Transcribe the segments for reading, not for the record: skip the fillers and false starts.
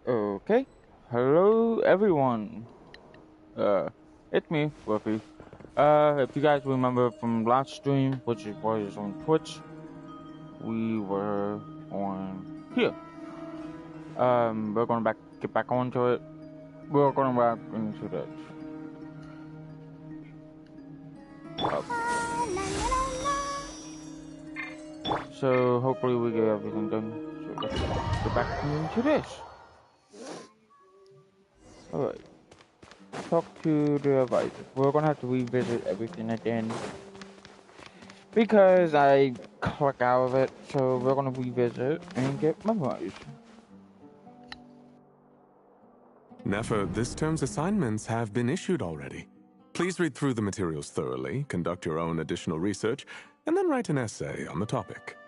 Okay. Hello, everyone. Uh, it's me, Fluffy. If you guys remember from last stream, which was on Twitch, we were on here. We're gonna get back onto it. We're gonna back into that. So hopefully we get everything done. So let's get back into this. All right. Talk to the advisor. We're gonna have to revisit everything again because I click out of it. So we're gonna revisit and get memorized. Nefer, this term's assignments have been issued already. Please read through the materials thoroughly, conduct your own additional research, and then write an essay on the topic.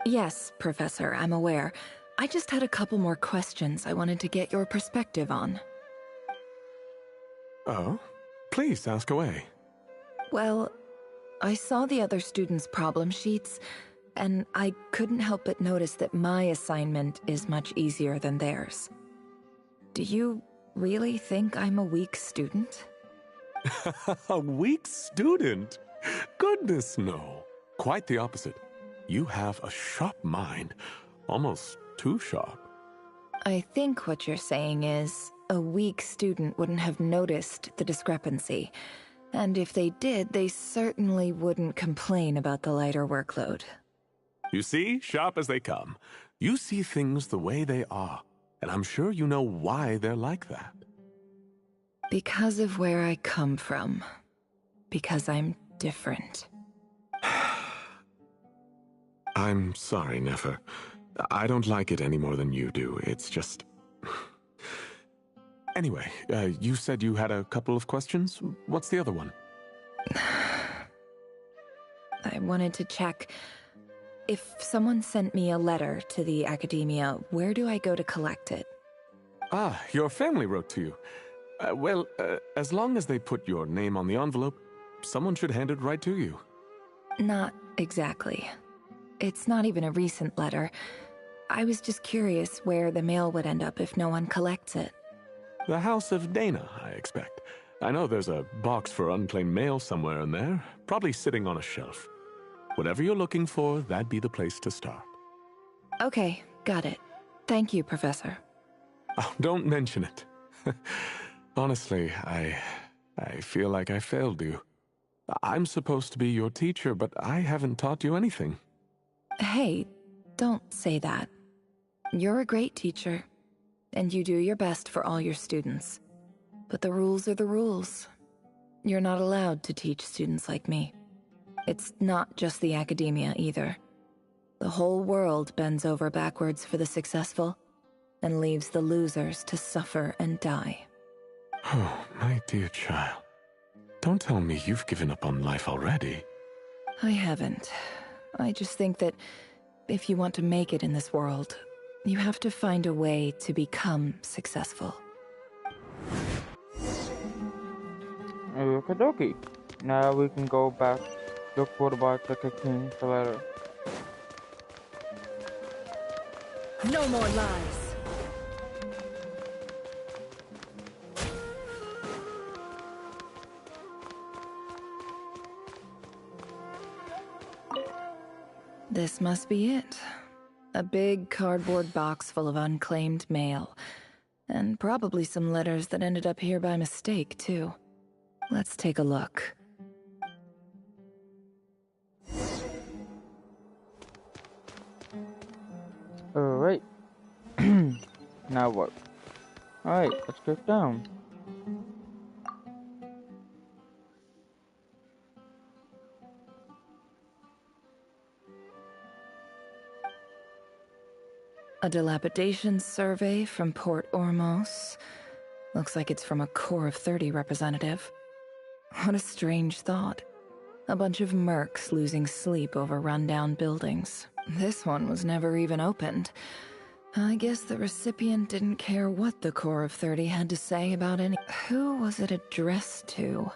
Yes, Professor, I'm aware. I just had a couple more questions I wanted to get your perspective on. Oh? Please ask away. Well, I saw the other students' problem sheets, and I couldn't help but notice that my assignment is much easier than theirs. Do you really think I'm a weak student? A weak student? Goodness, no. Quite the opposite. You have a sharp mind. Almost too sharp. I think what you're saying is, a weak student wouldn't have noticed the discrepancy. And if they did, they certainly wouldn't complain about the lighter workload. You see, sharp as they come. You see things the way they are. And I'm sure you know why they're like that. Because of where I come from. Because I'm different. I'm sorry, Nefer. I don't like it any more than you do. It's just... Anyway, you said you had a couple of questions. What's the other one? I wanted to check. If someone sent me a letter to the academia, where do I go to collect it? Ah, your family wrote to you. Well, as long as they put your name on the envelope, someone should hand it right to you. Not exactly. It's not even a recent letter. I was just curious where the mail would end up if no one collects it. The House of Dana, I expect. I know there's a box for unclaimed mail somewhere in there, probably sitting on a shelf. Whatever you're looking for, that'd be the place to start. Okay, got it. Thank you, Professor. Oh, don't mention it. Honestly, I feel like I failed you. I'm supposed to be your teacher, but I haven't taught you anything. Hey, don't say that. You're a great teacher, and you do your best for all your students. But the rules are the rules. You're not allowed to teach students like me. It's not just the academia either. The whole world bends over backwards for the successful, and leaves the losers to suffer and die. Oh, my dear child. Don't tell me you've given up on life already. I haven't. I just think that if you want to make it in this world, you have to find a way to become successful. Okie dokie. Now we can go back, look for the box that contains the letter. No more lies! This must be it. A big cardboard box full of unclaimed mail. And probably some letters that ended up here by mistake, too. Let's take a look. Alright. Now what? Alright, let's get down. A dilapidation survey from Port Ormos. Looks like it's from a Core of 30 representative. What a strange thought. A bunch of mercs losing sleep over rundown buildings. This one was never even opened. I guess the recipient didn't care what the Core of 30 had to say about any... Who was it addressed to?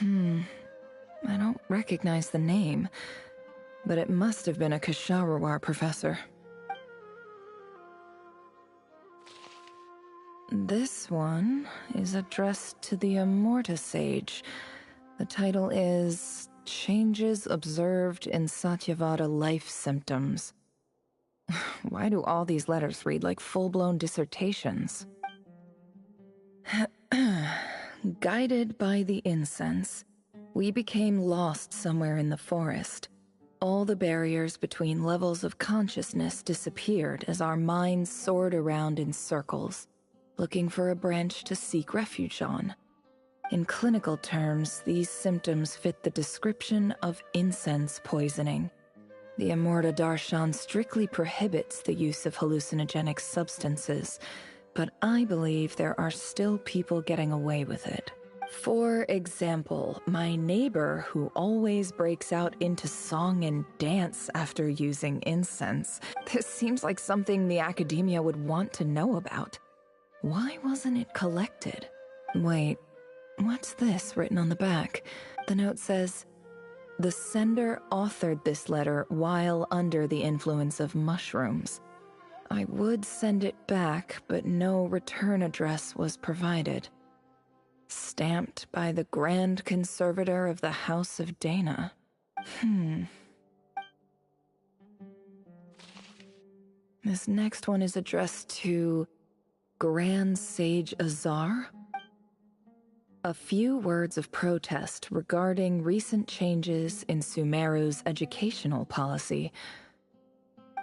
I don't recognize the name, but it must have been a Kasharawar professor. This one is addressed to the Immorta Sage. The title is Changes Observed in Satyavada Life Symptoms. Why do all these letters read like full-blown dissertations? Guided by the incense, we became lost somewhere in the forest. All the barriers between levels of consciousness disappeared as our minds soared around in circles, looking for a branch to seek refuge on. In clinical terms, these symptoms fit the description of incense poisoning. The Immorta Darshan strictly prohibits the use of hallucinogenic substances, but I believe there are still people getting away with it. For example, my neighbor who always breaks out into song and dance after using incense. This seems like something the academia would want to know about. Why wasn't it collected? Wait, what's this written on the back? The note says, "The sender authored this letter while under the influence of mushrooms. I would send it back, but no return address was provided. Stamped by the Grand Conservator of the House of Dana." This next one is addressed to Grand Sage Azar. A few words of protest regarding recent changes in Sumeru's educational policy.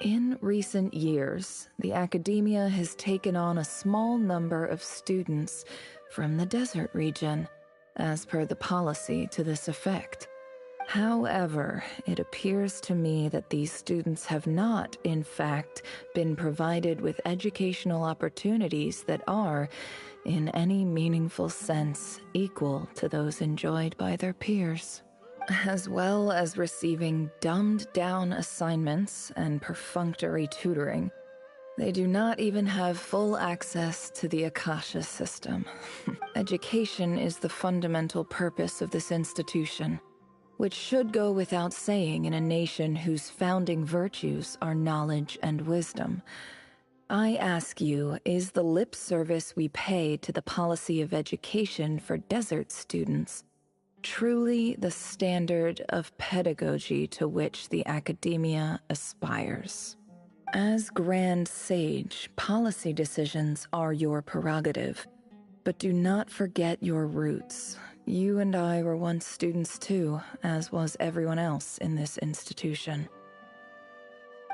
In recent years, the academia has taken on a small number of students from the desert region, as per the policy to this effect. However, it appears to me that these students have not, in fact, been provided with educational opportunities that are, in any meaningful sense, equal to those enjoyed by their peers, as well as receiving dumbed-down assignments and perfunctory tutoring. They do not even have full access to the Akasha system. Education is the fundamental purpose of this institution, which should go without saying in a nation whose founding virtues are knowledge and wisdom. I ask you, is the lip service we pay to the policy of education for desert students truly the standard of pedagogy to which the academia aspires? As Grand Sage, policy decisions are your prerogative, but do not forget your roots. You and I were once students too, as was everyone else in this institution.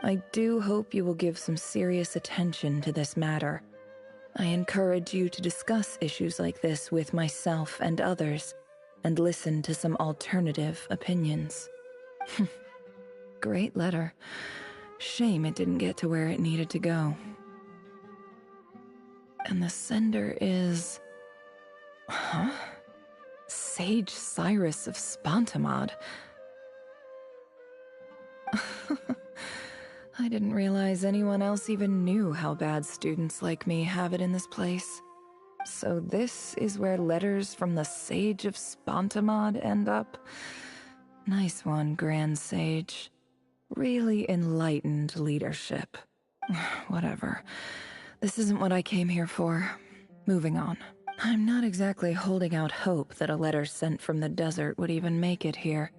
I do hope you will give some serious attention to this matter. I encourage you to discuss issues like this with myself and others, and listen to some alternative opinions. Great letter. Shame it didn't get to where it needed to go. And the sender is... Sage Cyrus of Spontamod. I didn't realize anyone else even knew how bad students like me have it in this place. So this is where letters from the Sage of Spontamod end up? Nice one, Grand Sage. Really enlightened leadership. Whatever. This isn't what I came here for. Moving on. I'm not exactly holding out hope that a letter sent from the desert would even make it here.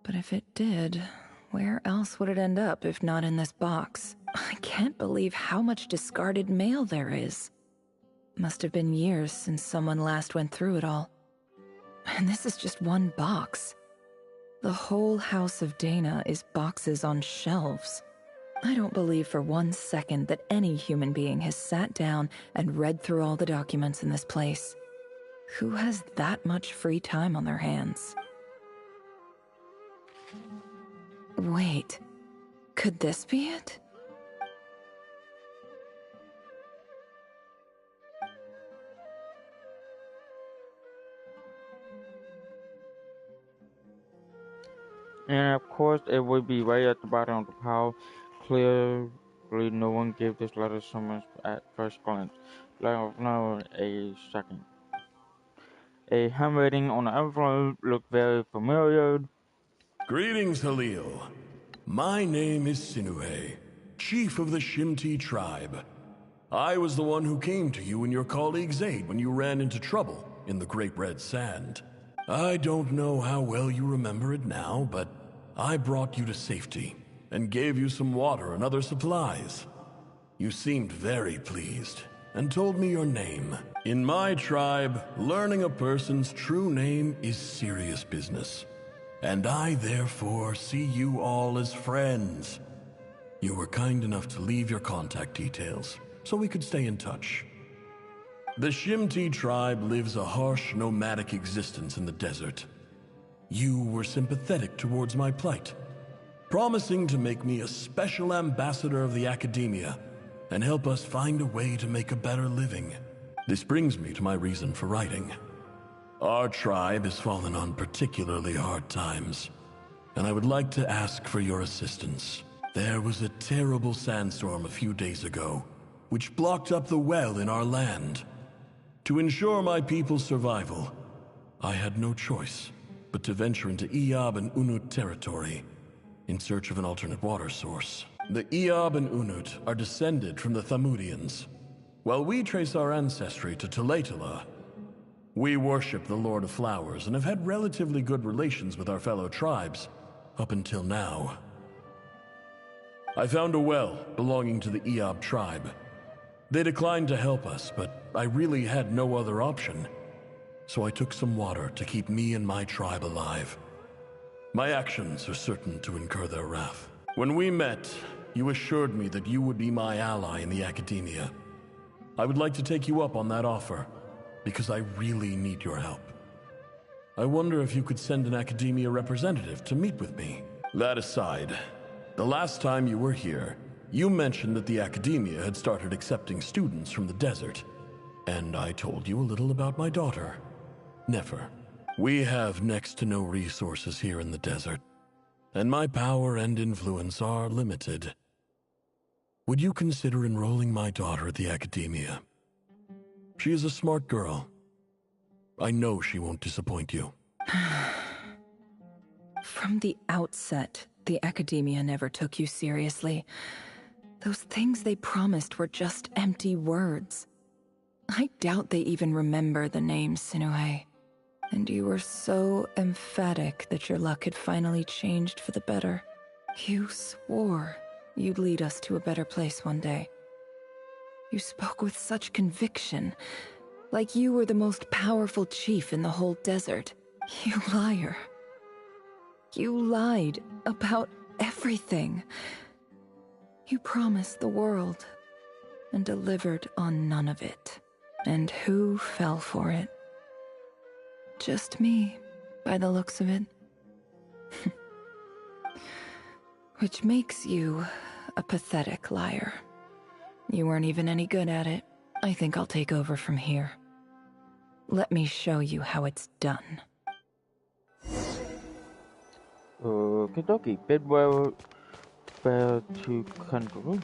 But if it did, where else would it end up if not in this box? I can't believe how much discarded mail there is. Must have been years since someone last went through it all. And this is just one box. The whole House of Dana is boxes on shelves. I don't believe for 1 second that any human being has sat down and read through all the documents in this place. Who has that much free time on their hands? Wait, could this be it? And of course, it would be right at the bottom of the pile. Clearly, no one gave this letter so much at first glance. No, a second. A handwriting on the envelope looked very familiar. Greetings, Halil. My name is Sinuhe, chief of the Shimti tribe. I was the one who came to you and your colleague's aid when you ran into trouble in the Great Red Sand. I don't know how well you remember it now, but I brought you to safety and gave you some water and other supplies. You seemed very pleased and told me your name. In my tribe, learning a person's true name is serious business, and I therefore see you all as friends. You were kind enough to leave your contact details so we could stay in touch. The Shimti tribe lives a harsh, nomadic existence in the desert. You were sympathetic towards my plight, promising to make me a special ambassador of the academia and help us find a way to make a better living. This brings me to my reason for writing. Our tribe has fallen on particularly hard times, and I would like to ask for your assistance. There was a terrible sandstorm a few days ago, which blocked up the well in our land. To ensure my people's survival, I had no choice but to venture into Eob and Unut territory in search of an alternate water source. The Eob and Unut are descended from the Thamudians, while we trace our ancestry to Tulatala. We worship the Lord of Flowers and have had relatively good relations with our fellow tribes up until now. I found a well belonging to the Eob tribe. They declined to help us, but I really had no other option, so I took some water to keep me and my tribe alive. My actions are certain to incur their wrath. When we met, you assured me that you would be my ally in the academia. I would like to take you up on that offer, because I really need your help. I wonder if you could send an academia representative to meet with me. That aside, the last time you were here, you mentioned that the academia had started accepting students from the desert, and I told you a little about my daughter, Nefer. We have next to no resources here in the desert, and my power and influence are limited. Would you consider enrolling my daughter at the academia? She is a smart girl. I know she won't disappoint you. From the outset, the academia never took you seriously. Those things they promised were just empty words. I doubt they even remember the name Sinuhe. And you were so emphatic that your luck had finally changed for the better. You swore you'd lead us to a better place one day. You spoke with such conviction, like you were the most powerful chief in the whole desert. You liar. You lied about everything. You promised the world and delivered on none of it. And who fell for it? Just me, by the looks of it. Which makes you a pathetic liar. You weren't even any good at it. I think I'll take over from here. Let me show you how it's done. Okie dokie. Bidwell fell to kangaroo.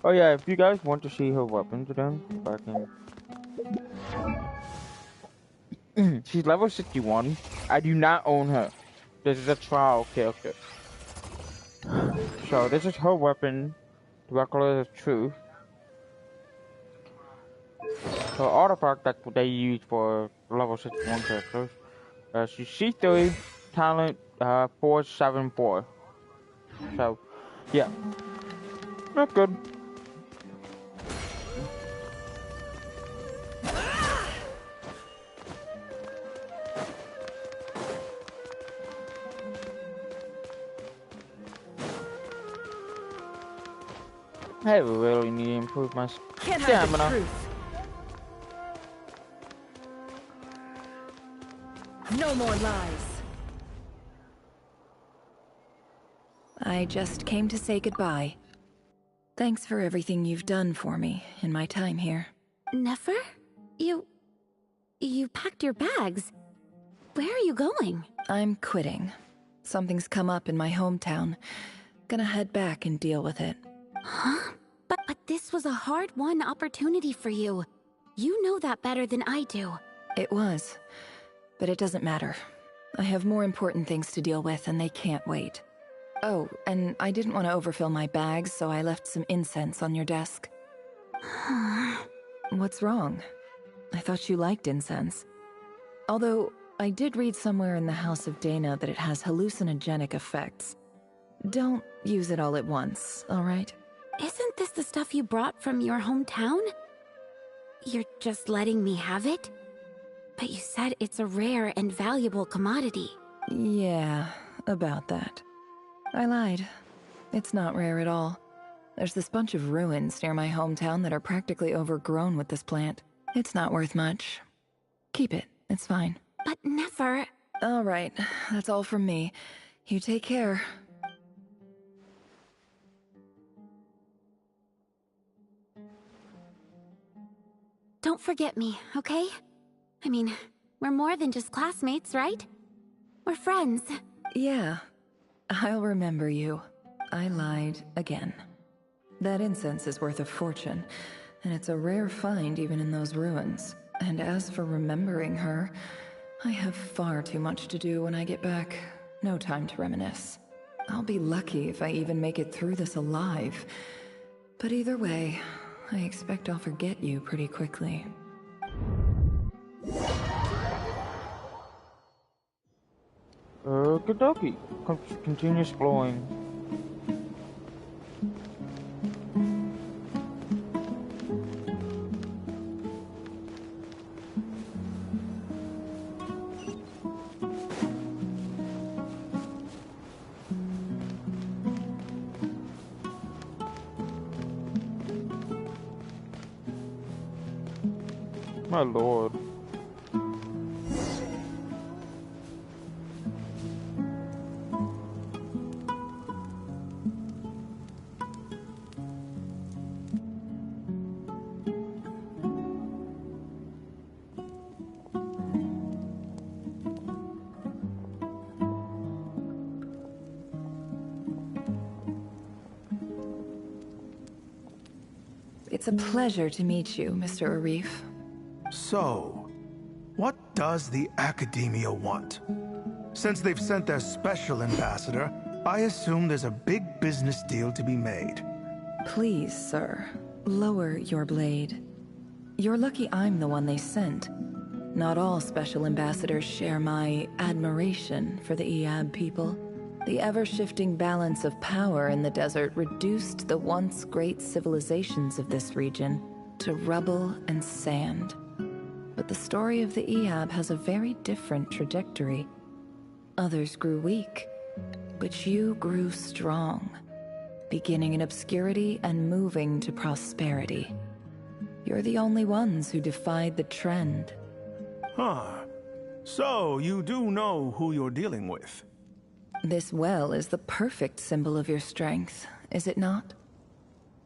Oh yeah, if you guys want to see her weapons again, if I can. She's level 61. I do not own her. This is a trial character. So this is her weapon, the Record of Truth. Her artifact, that's what they use for level 61 characters. She's C3, talent 474. So, yeah. Not good. I really need to improve my stamina. No more lies. I just came to say goodbye. Thanks for everything you've done for me in my time here. Nefer? You packed your bags. Where are you going? I'm quitting. Something's come up in my hometown. Gonna head back and deal with it. Huh? But this was a hard-won opportunity for you. You know that better than I do. It was. But it doesn't matter. I have more important things to deal with, and they can't wait. Oh, and I didn't want to overfill my bags, so I left some incense on your desk. What's wrong? I thought you liked incense. Although, I did read somewhere in the House of Dana that it has hallucinogenic effects. Don't use it all at once, alright? Isn't this the stuff you brought from your hometown? You're just letting me have it? But you said it's a rare and valuable commodity. Yeah, about that. I lied. It's not rare at all. There's this bunch of ruins near my hometown that are practically overgrown with this plant. It's not worth much. Keep it, it's fine. But never... Alright, that's all from me. You take care. Don't forget me, okay? I mean, we're more than just classmates, right? We're friends. Yeah, I'll remember you. I lied again. That incense is worth a fortune, and it's a rare find even in those ruins. And as for remembering her, I have far too much to do when I get back. No time to reminisce. I'll be lucky if I even make it through this alive. But either way, I expect I'll forget you pretty quickly. Okie continue exploring. My lord. It's a pleasure to meet you, Mr. Arif. So, what does the Academia want? Since they've sent their special ambassador, I assume there's a big business deal to be made. Please, sir, lower your blade. You're lucky I'm the one they sent. Not all special ambassadors share my admiration for the Eab people. The ever-shifting balance of power in the desert reduced the once great civilizations of this region to rubble and sand. But the story of the Eab has a very different trajectory. Others grew weak, but you grew strong, beginning in obscurity and moving to prosperity. You're the only ones who defied the trend. Huh. So, you do know who you're dealing with? This well is the perfect symbol of your strength, is it not?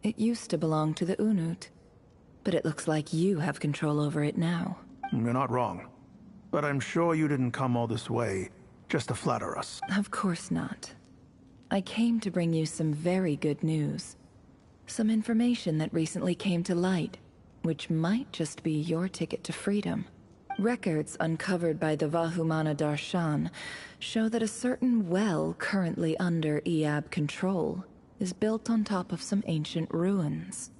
It used to belong to the Unut, but it looks like you have control over it now. You're not wrong. But I'm sure you didn't come all this way just to flatter us. Of course not. I came to bring you some very good news. Some information that recently came to light, which might just be your ticket to freedom. Records uncovered by the Vahumana Darshan show that a certain well currently under Eab control is built on top of some ancient ruins.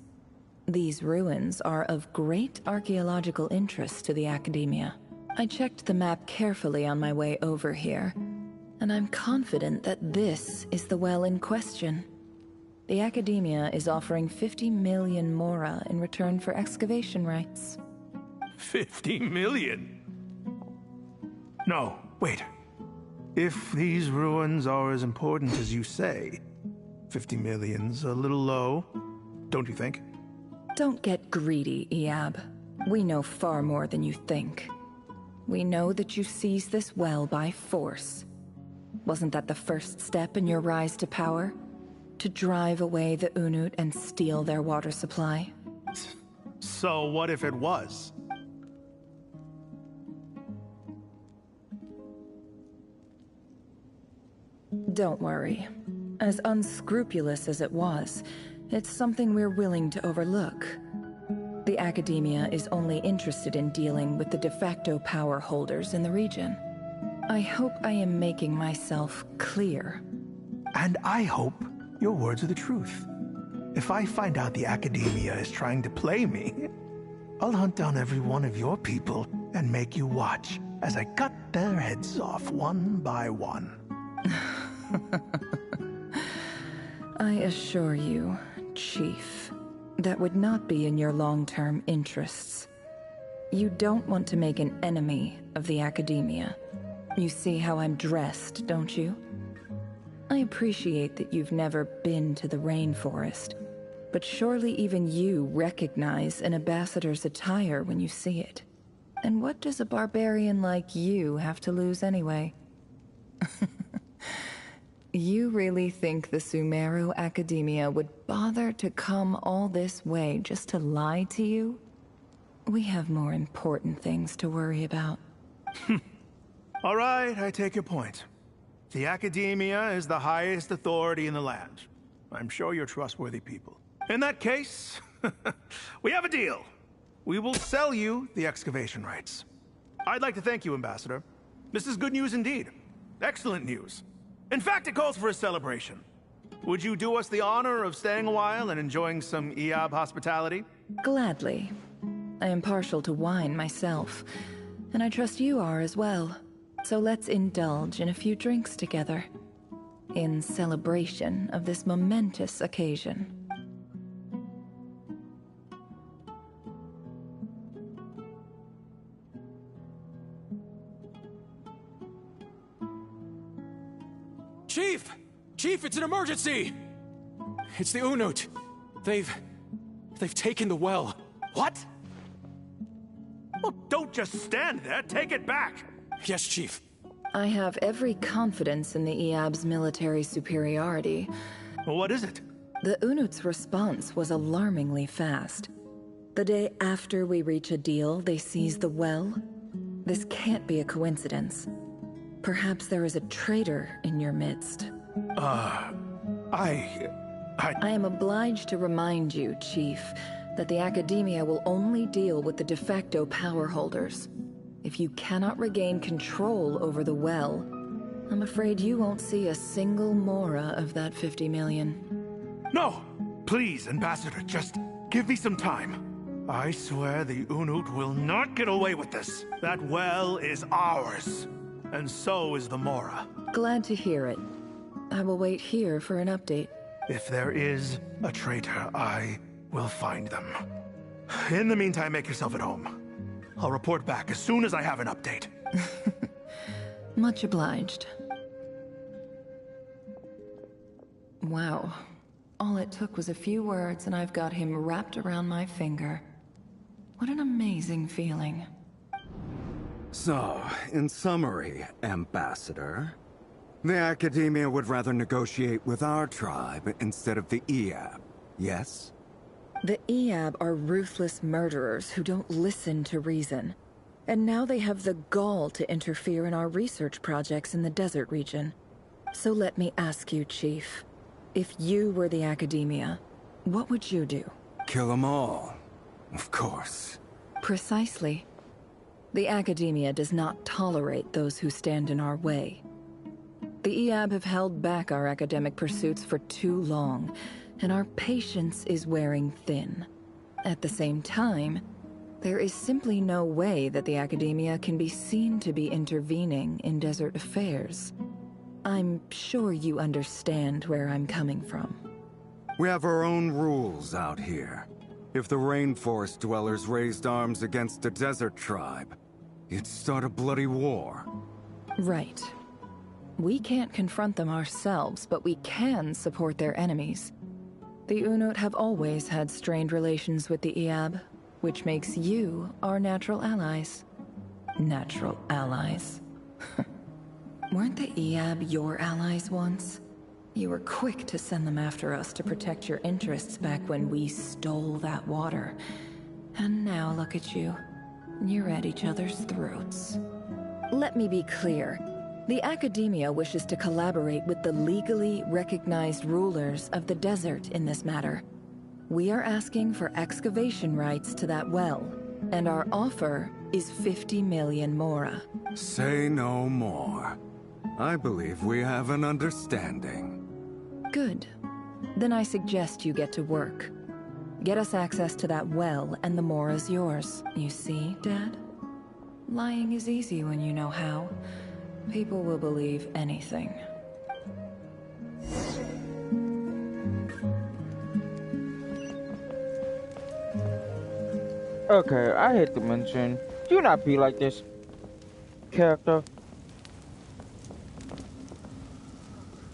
These ruins are of great archaeological interest to the Academia. I checked the map carefully on my way over here, and I'm confident that this is the well in question. The Academia is offering 50 million mora in return for excavation rights. 50 million? No, wait. If these ruins are as important as you say, 50 million's a little low, don't you think? Don't get greedy, Eab. We know far more than you think. We know that you seized this well by force. Wasn't that the first step in your rise to power? To drive away the Unut and steal their water supply? So what if it was? Don't worry. As unscrupulous as it was, it's something we're willing to overlook. The Academia is only interested in dealing with the de facto power holders in the region. I hope I am making myself clear. And I hope your words are the truth. If I find out the Academia is trying to play me, I'll hunt down every one of your people and make you watch as I cut their heads off one by one. I assure you, Chief, that would not be in your long-term interests. You don't want to make an enemy of the Academia. You see how I'm dressed, don't you? I appreciate that you've never been to the rainforest, but surely even you recognize an ambassador's attire when you see it. And what does a barbarian like you have to lose anyway? You really think the Sumeru Academia would bother to come all this way just to lie to you? We have more important things to worry about. All right, I take your point. The Academia is the highest authority in the land. I'm sure you're trustworthy people. In that case, we have a deal. We will sell you the excavation rights. I'd like to thank you, Ambassador. This is good news indeed. Excellent news. In fact, it calls for a celebration. Would you do us the honor of staying a while and enjoying some EAB hospitality? Gladly. I am partial to wine myself, and I trust you are as well. So let's indulge in a few drinks together, in celebration of this momentous occasion. Chief! Chief, it's an emergency! It's the Unut. They've taken the well. What? Well, don't just stand there. Take it back. Yes, Chief. I have every confidence in the EAB's military superiority. Well, what is it? The Unut's response was alarmingly fast. The day after we reach a deal, they seize the well. This can't be a coincidence. Perhaps there is a traitor in your midst. I am obliged to remind you, Chief, that the Academia will only deal with the de facto power holders. If you cannot regain control over the well, I'm afraid you won't see a single mora of that 50 million. No! Please, Ambassador, just give me some time. I swear the Unut will not get away with this. That well is ours. And so is the mora. Glad to hear it. I will wait here for an update. If there is a traitor, I will find them. In the meantime, make yourself at home. I'll report back as soon as I have an update. Much obliged. Wow. All it took was a few words and I've got him wrapped around my finger. What an amazing feeling. So, in summary, Ambassador, the Academia would rather negotiate with our tribe instead of the EAB, yes? The EAB are ruthless murderers who don't listen to reason. And now they have the gall to interfere in our research projects in the desert region. So let me ask you, Chief. If you were the Academia, what would you do? Kill them all, of course. Precisely. The Academia does not tolerate those who stand in our way. The EAB have held back our academic pursuits for too long, and our patience is wearing thin. At the same time, there is simply no way that the Academia can be seen to be intervening in desert affairs. I'm sure you understand where I'm coming from. We have our own rules out here. If the rainforest dwellers raised arms against a desert tribe, it'd start a bloody war. Right. We can't confront them ourselves, but we can support their enemies. The Unut have always had strained relations with the EAB, which makes you our natural allies. Natural allies? Weren't the EAB your allies once? You were quick to send them after us to protect your interests back when we stole that water. And now look at you. You're at each other's throats. Let me be clear. The Academia wishes to collaborate with the legally recognized rulers of the desert in this matter. We are asking for excavation rights to that well. And our offer is 50 million mora. Say no more. I believe we have an understanding. Good. Then I suggest you get to work. Get us access to that well, and the mora's yours. You see, Dad? Lying is easy when you know how. People will believe anything. Okay, I hate to mention, do not be like this character.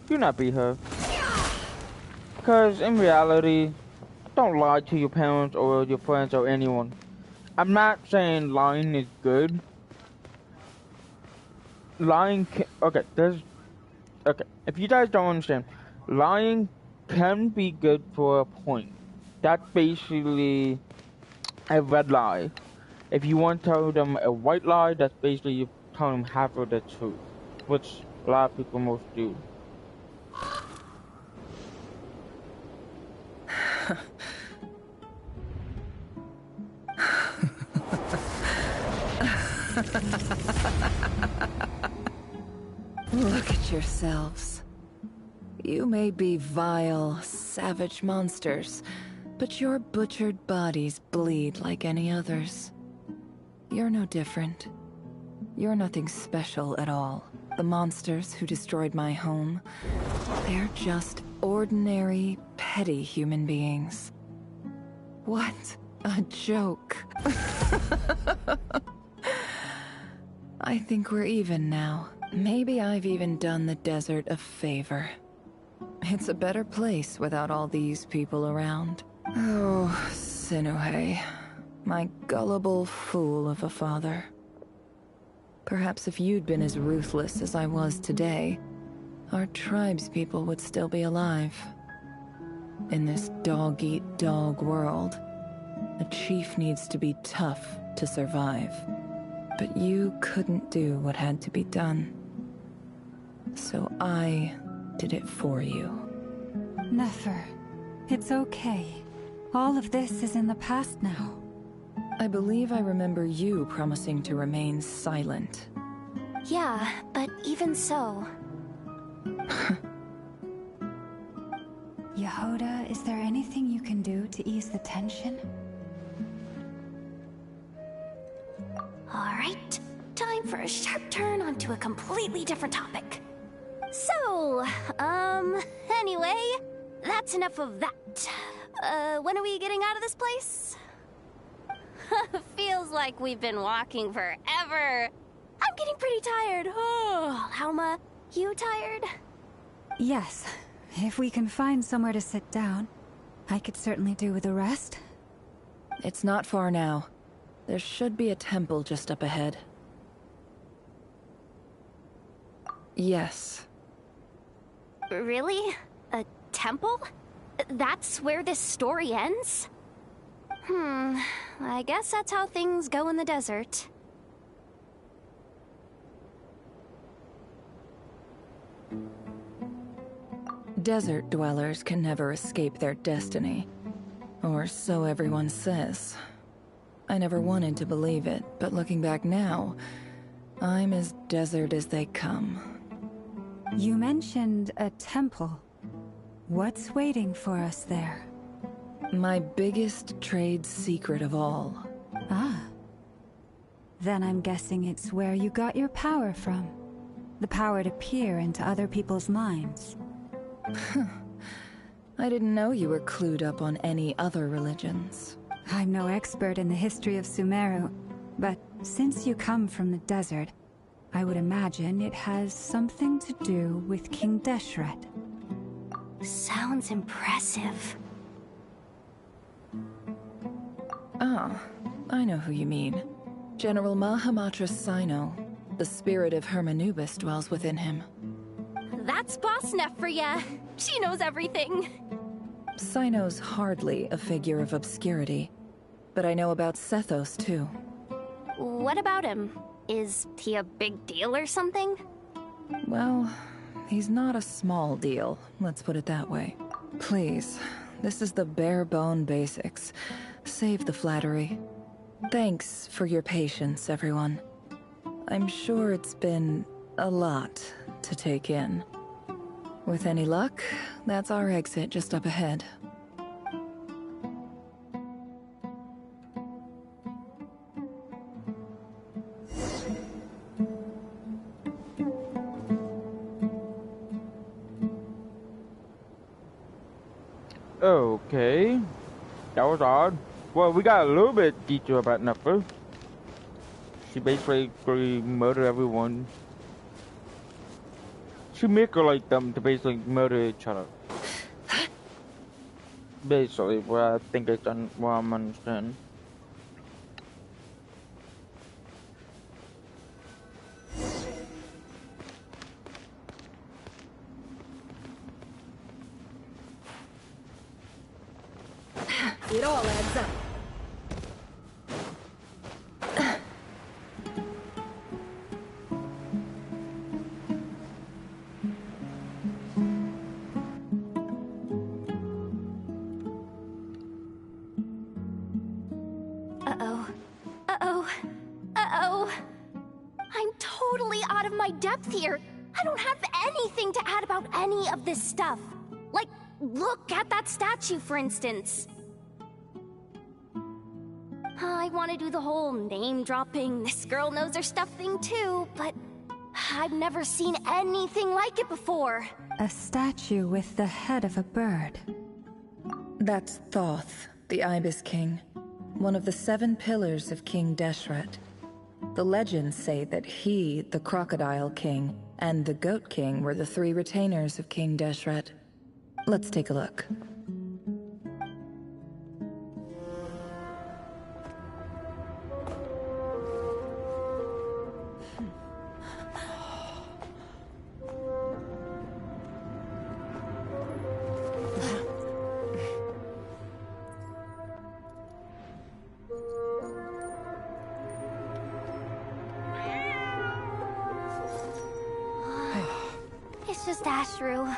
Do not be her. Because in reality, don't lie to your parents or your friends or anyone. I'm not saying lying is good. Lying can, okay, if you guys don't understand, lying can be good for a point. That's basically a red lie. If you want to tell them a white lie, that's basically you telling them half of the truth, which a lot of people most do. Look at yourselves. You may be vile, savage monsters, but your butchered bodies bleed like any others. You're no different. You're nothing special at all. The monsters who destroyed my home, they're just ordinary, petty human beings. What a joke. I think we're even now. Maybe I've even done the desert a favor. It's a better place without all these people around. Oh, Sinuhe, my gullible fool of a father. Perhaps if you'd been as ruthless as I was today, our tribespeople would still be alive. In this dog-eat-dog world, a chief needs to be tough to survive. But you couldn't do what had to be done. So I did it for you. Nefer, it's okay. All of this is in the past now. I believe I remember you promising to remain silent. Yeah, but even so... Yehoda, is there anything you can do to ease the tension? Alright, time for a sharp turn onto a completely different topic. So, anyway, that's enough of that. When are we getting out of this place? Feels like we've been walking forever. I'm getting pretty tired. Oh, Alma, you tired? Yes. If we can find somewhere to sit down, I could certainly do with a rest. It's not far now. There should be a temple just up ahead. Yes. Really? A temple? That's where this story ends? I guess that's how things go in the desert. Desert dwellers can never escape their destiny. Or so everyone says. I never wanted to believe it, but looking back now, I'm as desert as they come. You mentioned a temple. What's waiting for us there? My biggest trade secret of all. Ah. Then I'm guessing it's where you got your power from. The power to peer into other people's minds. I didn't know you were clued up on any other religions. I'm no expert in the history of Sumeru, but since you come from the desert, I would imagine it has something to do with King Deshret. Sounds impressive. Ah, I know who you mean. General Mahamatra Sino. The spirit of Hermanubis dwells within him. That's Boss Neff for ya. She knows everything. Sino's hardly a figure of obscurity, but I know about Sethos too. What about him? Is he a big deal or something? Well, he's not a small deal, let's put it that way. Please, this is the bare bone basics. Save the flattery. Thanks for your patience, everyone. I'm sure it's been a lot to take in. With any luck, that's our exit just up ahead. Okay. That was odd. Well, we got a little bit of detail about Nefer. She basically murdered everyone. She make her like them to basically murder each other. Basically, what I think it's what I'm understanding. It all adds up. Uh-oh. Uh-oh. Uh-oh. I'm totally out of my depth here. I don't have anything to add about any of this stuff. Like, look at that statue, for instance. I want to do the whole name-dropping, this girl knows her stuff thing too, but I've never seen anything like it before. A statue with the head of a bird. That's Thoth, the Ibis King, one of the 7 pillars of King Deshret. The legends say that he, the Crocodile King, and the Goat King were the 3 retainers of King Deshret. Let's take a look. It's just Ashru.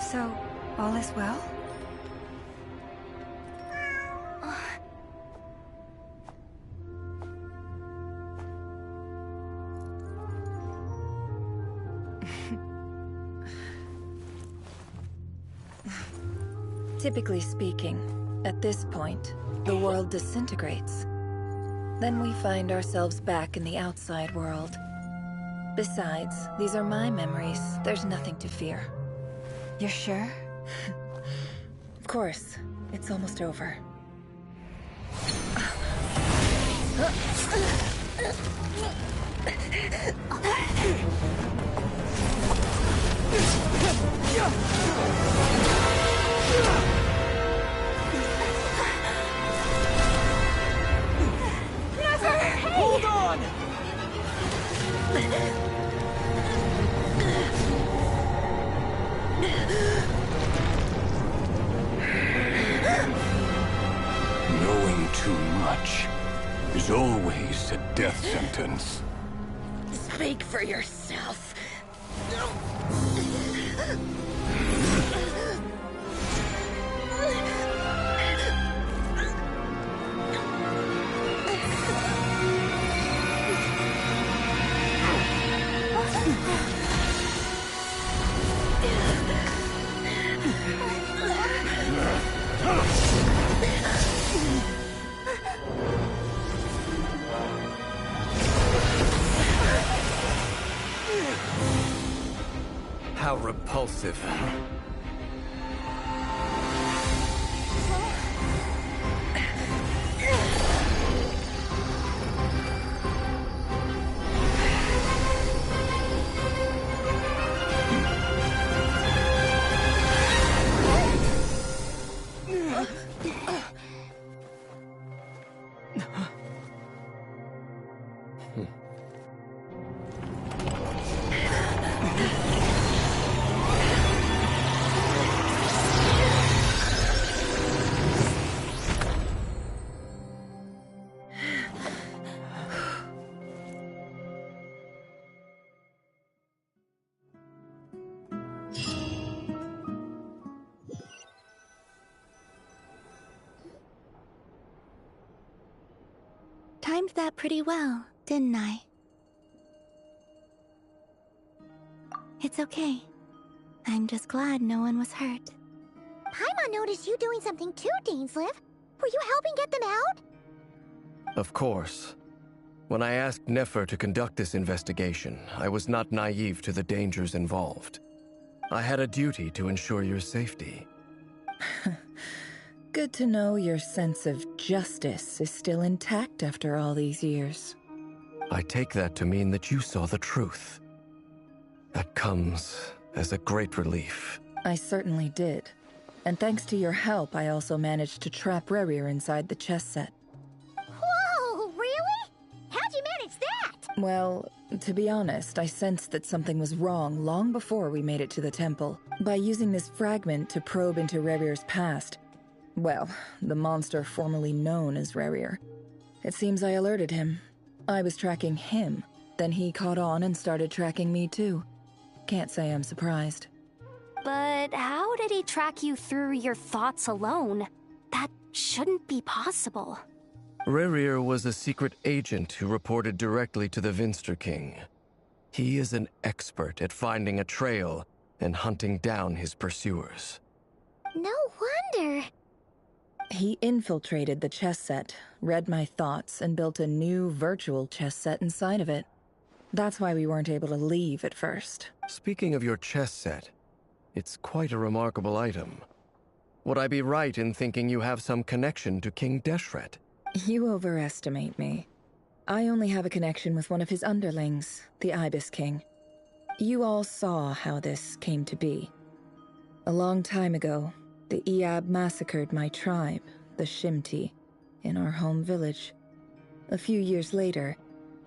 So, all is well? Typically speaking, at this point, the world disintegrates. Then we find ourselves back in the outside world. Besides, these are my memories. There's nothing to fear. You're sure? Of course. It's almost over. Hold on! Knowing too much is always a death sentence. Speak for yourself. How repulsive. timed that pretty well, didn't I? It's okay. I'm just glad no one was hurt. Paimon noticed you doing something too, Dainsleif. Were you helping get them out? Of course. When I asked Nefer to conduct this investigation, I was not naive to the dangers involved. I had a duty to ensure your safety. Good to know your sense of justice is still intact after all these years. I take that to mean that you saw the truth. That comes as a great relief. I certainly did. And thanks to your help, I also managed to trap Rerir inside the chess set. Whoa, really? How'd you manage that? Well, to be honest, I sensed that something was wrong long before we made it to the temple. By using this fragment to probe into Rerir's past, well, the monster formerly known as Rerir, it seems I alerted him. I was tracking him, then he caught on and started tracking me too. Can't say I'm surprised. But how did he track you through your thoughts alone? That shouldn't be possible. Rerir was a secret agent who reported directly to the Vinster King. He is an expert at finding a trail and hunting down his pursuers. No wonder. He infiltrated the chess set, read my thoughts, and built a new virtual chess set inside of it. That's why we weren't able to leave at first. Speaking of your chess set, it's quite a remarkable item. Would I be right in thinking you have some connection to King Deshret? You overestimate me. I only have a connection with one of his underlings, the Ibis King. You all saw how this came to be. A long time ago, the Eab massacred my tribe, the Shimti, in our home village. A few years later,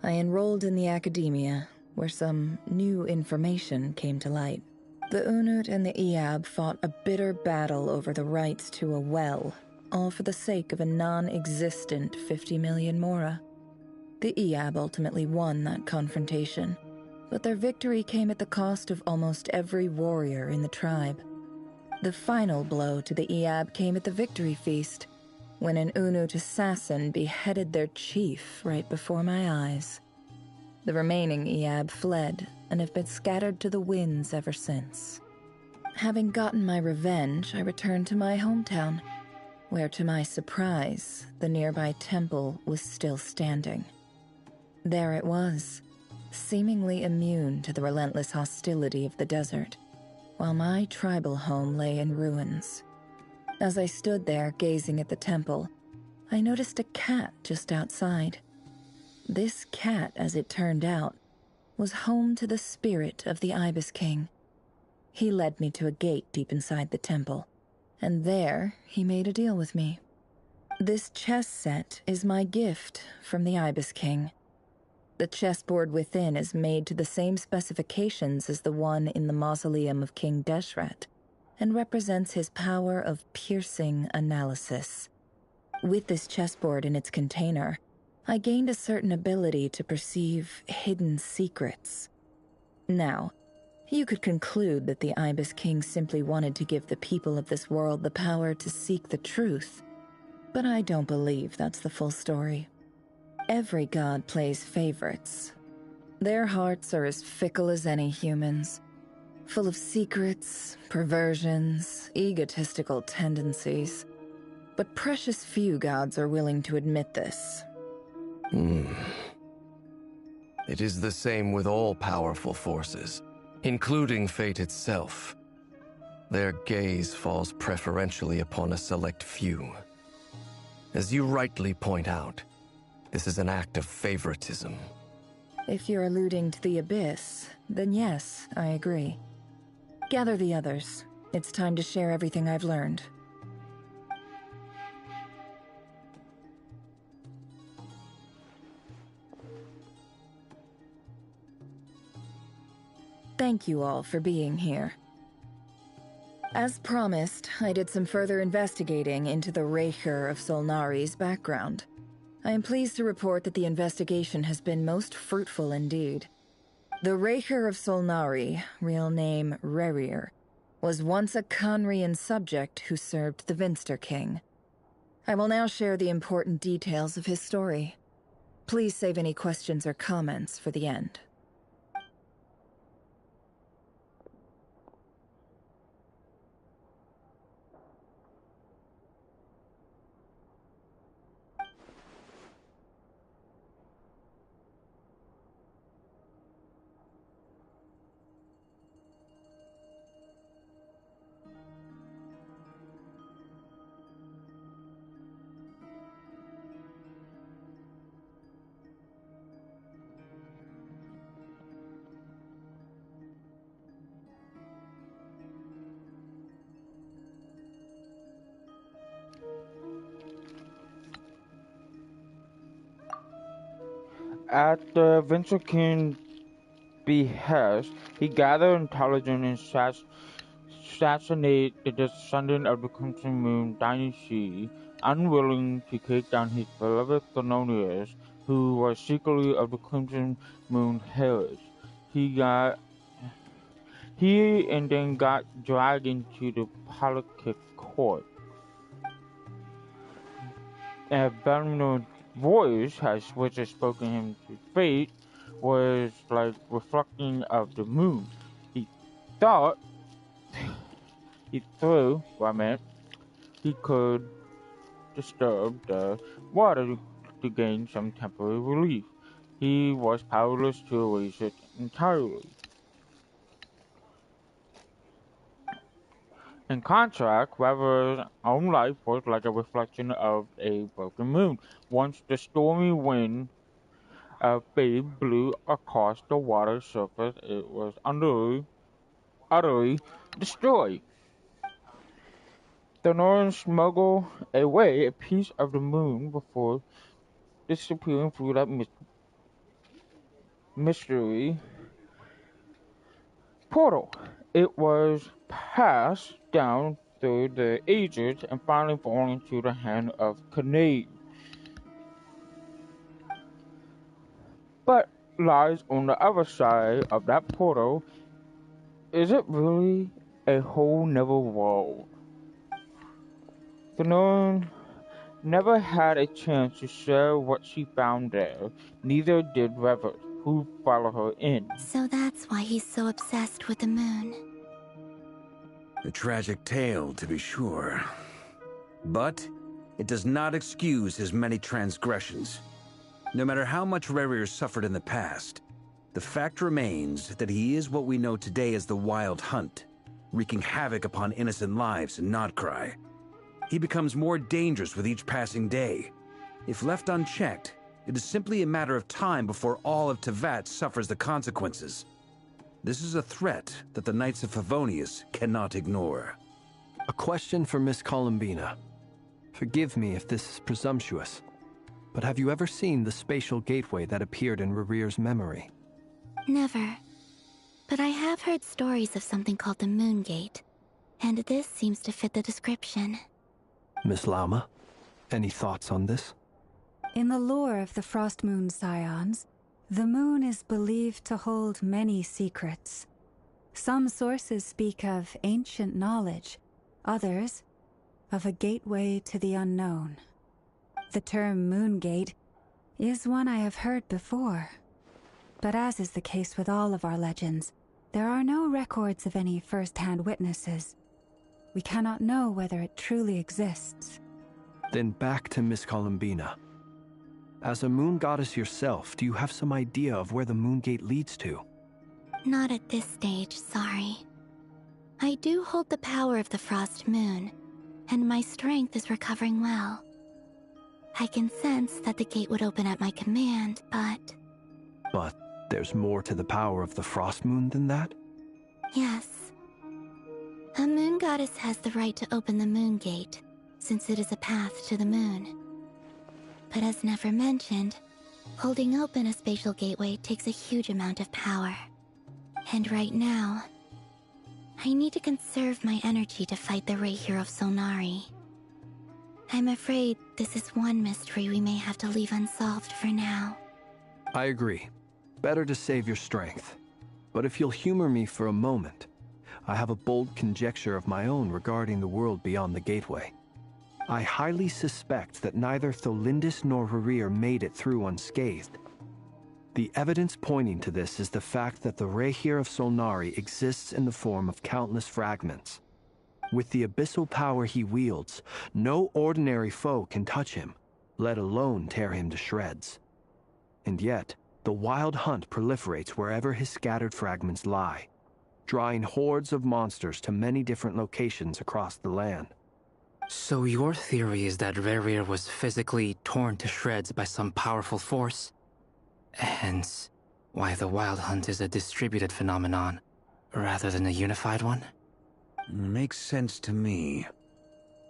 I enrolled in the academia, where some new information came to light. The Unut and the Eab fought a bitter battle over the rights to a well, all for the sake of a non-existent 50 million Mora. The Eab ultimately won that confrontation, but their victory came at the cost of almost every warrior in the tribe. The final blow to the Eab came at the victory feast, when an Unut assassin beheaded their chief right before my eyes. The remaining Eab fled and have been scattered to the winds ever since. Having gotten my revenge, I returned to my hometown, where to my surprise, the nearby temple was still standing. There it was, seemingly immune to the relentless hostility of the desert, while my tribal home lay in ruins. As I stood there gazing at the temple, I noticed a cat just outside. This cat, as it turned out, was home to the spirit of the Ibis King. He led me to a gate deep inside the temple, and there he made a deal with me. This chess set is my gift from the Ibis King. The chessboard within is made to the same specifications as the one in the mausoleum of King Deshret, and represents his power of piercing analysis. With this chessboard in its container, I gained a certain ability to perceive hidden secrets. Now, you could conclude that the Ibis King simply wanted to give the people of this world the power to seek the truth, but I don't believe that's the full story. Every god plays favorites. Their hearts are as fickle as any human's, full of secrets, perversions, egotistical tendencies. But precious few gods are willing to admit this. It is the same with all powerful forces, including fate itself. Their gaze falls preferentially upon a select few. As you rightly point out, this is an act of favoritism. If you're alluding to the Abyss, then yes, I agree. Gather the others. It's time to share everything I've learned. Thank you all for being here. As promised, I did some further investigating into the Raker of Solnari's background. I am pleased to report that the investigation has been most fruitful indeed. The Raker of Solnari, real name Rerir, was once a Conrian subject who served the Vinster King. I will now share the important details of his story. Please save any questions or comments for the end. At the Venture King's behest, he gathered intelligence and assassinated the descendant of the Crimson Moon, Dynasty, unwilling to take down his beloved Thelonious, who was secretly of the Crimson Moon heritage. He and then got dragged into the politic court. A venomous voice, which had spoken him to fate, was like reflecting of the moon. He thought he could disturb the water to gain some temporary relief. He was powerless to erase it entirely. In contrast, Weber's own life was like a reflection of a broken moon. Once the stormy wind of Babe blew across the water surface, it was utterly destroyed. The Northern smuggled away a piece of the moon before disappearing through that mystery portal. It was passed down through the ages and finally falling into the hand of Kinnaid. But lies on the other side of that portal. Is it really a whole never world? Fenton never had a chance to share what she found there. Neither did Revert, who followed her in. So that's why he's so obsessed with the moon. A tragic tale, to be sure. But it does not excuse his many transgressions. No matter how much Rerir suffered in the past, the fact remains that he is what we know today as the Wild Hunt, wreaking havoc upon innocent lives in Notcry. He becomes more dangerous with each passing day. If left unchecked, it is simply a matter of time before all of Teyvat suffers the consequences. This is a threat that the Knights of Favonius cannot ignore. A question for Miss Columbina. Forgive me if this is presumptuous, but have you ever seen the spatial gateway that appeared in Rerir's memory? Never. But I have heard stories of something called the Moon Gate, and this seems to fit the description. Miss Lauma, any thoughts on this? In the lore of the Frost Moon Scions, the moon is believed to hold many secrets. Some sources speak of ancient knowledge, others of a gateway to the unknown. The term Moon Gate is one I have heard before. But as is the case with all of our legends, there are no records of any first-hand witnesses. We cannot know whether it truly exists. Then back to Miss Columbina. As a moon goddess yourself, do you have some idea of where the Moon Gate leads to? Not at this stage, sorry. I do hold the power of the Frost Moon, and my strength is recovering well. I can sense that the gate would open at my command, but... But there's more to the power of the Frost Moon than that? Yes. A moon goddess has the right to open the Moon Gate, since it is a path to the moon. But as never mentioned, holding open a spatial gateway takes a huge amount of power. And right now, I need to conserve my energy to fight the Ray Hero Solnari. I'm afraid this is one mystery we may have to leave unsolved for now. I agree. Better to save your strength. But if you'll humor me for a moment, I have a bold conjecture of my own regarding the world beyond the gateway. I highly suspect that neither Tholindis nor Rerir made it through unscathed. The evidence pointing to this is the fact that the Rehir of Solnari exists in the form of countless fragments. With the abyssal power he wields, no ordinary foe can touch him, let alone tear him to shreds. And yet, the Wild Hunt proliferates wherever his scattered fragments lie, drawing hordes of monsters to many different locations across the land. So your theory is that Rerir was physically torn to shreds by some powerful force? Hence, why the Wild Hunt is a distributed phenomenon, rather than a unified one? Makes sense to me.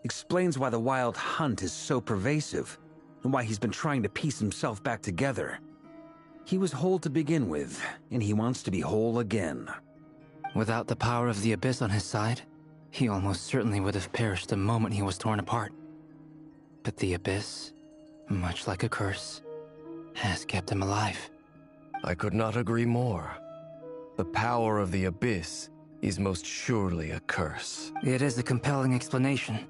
Explains why the Wild Hunt is so pervasive, and why he's been trying to piece himself back together. He was whole to begin with, and he wants to be whole again. Without the power of the Abyss on his side, he almost certainly would have perished the moment he was torn apart. But the Abyss, much like a curse, has kept him alive. I could not agree more. The power of the Abyss is most surely a curse. It is a compelling explanation,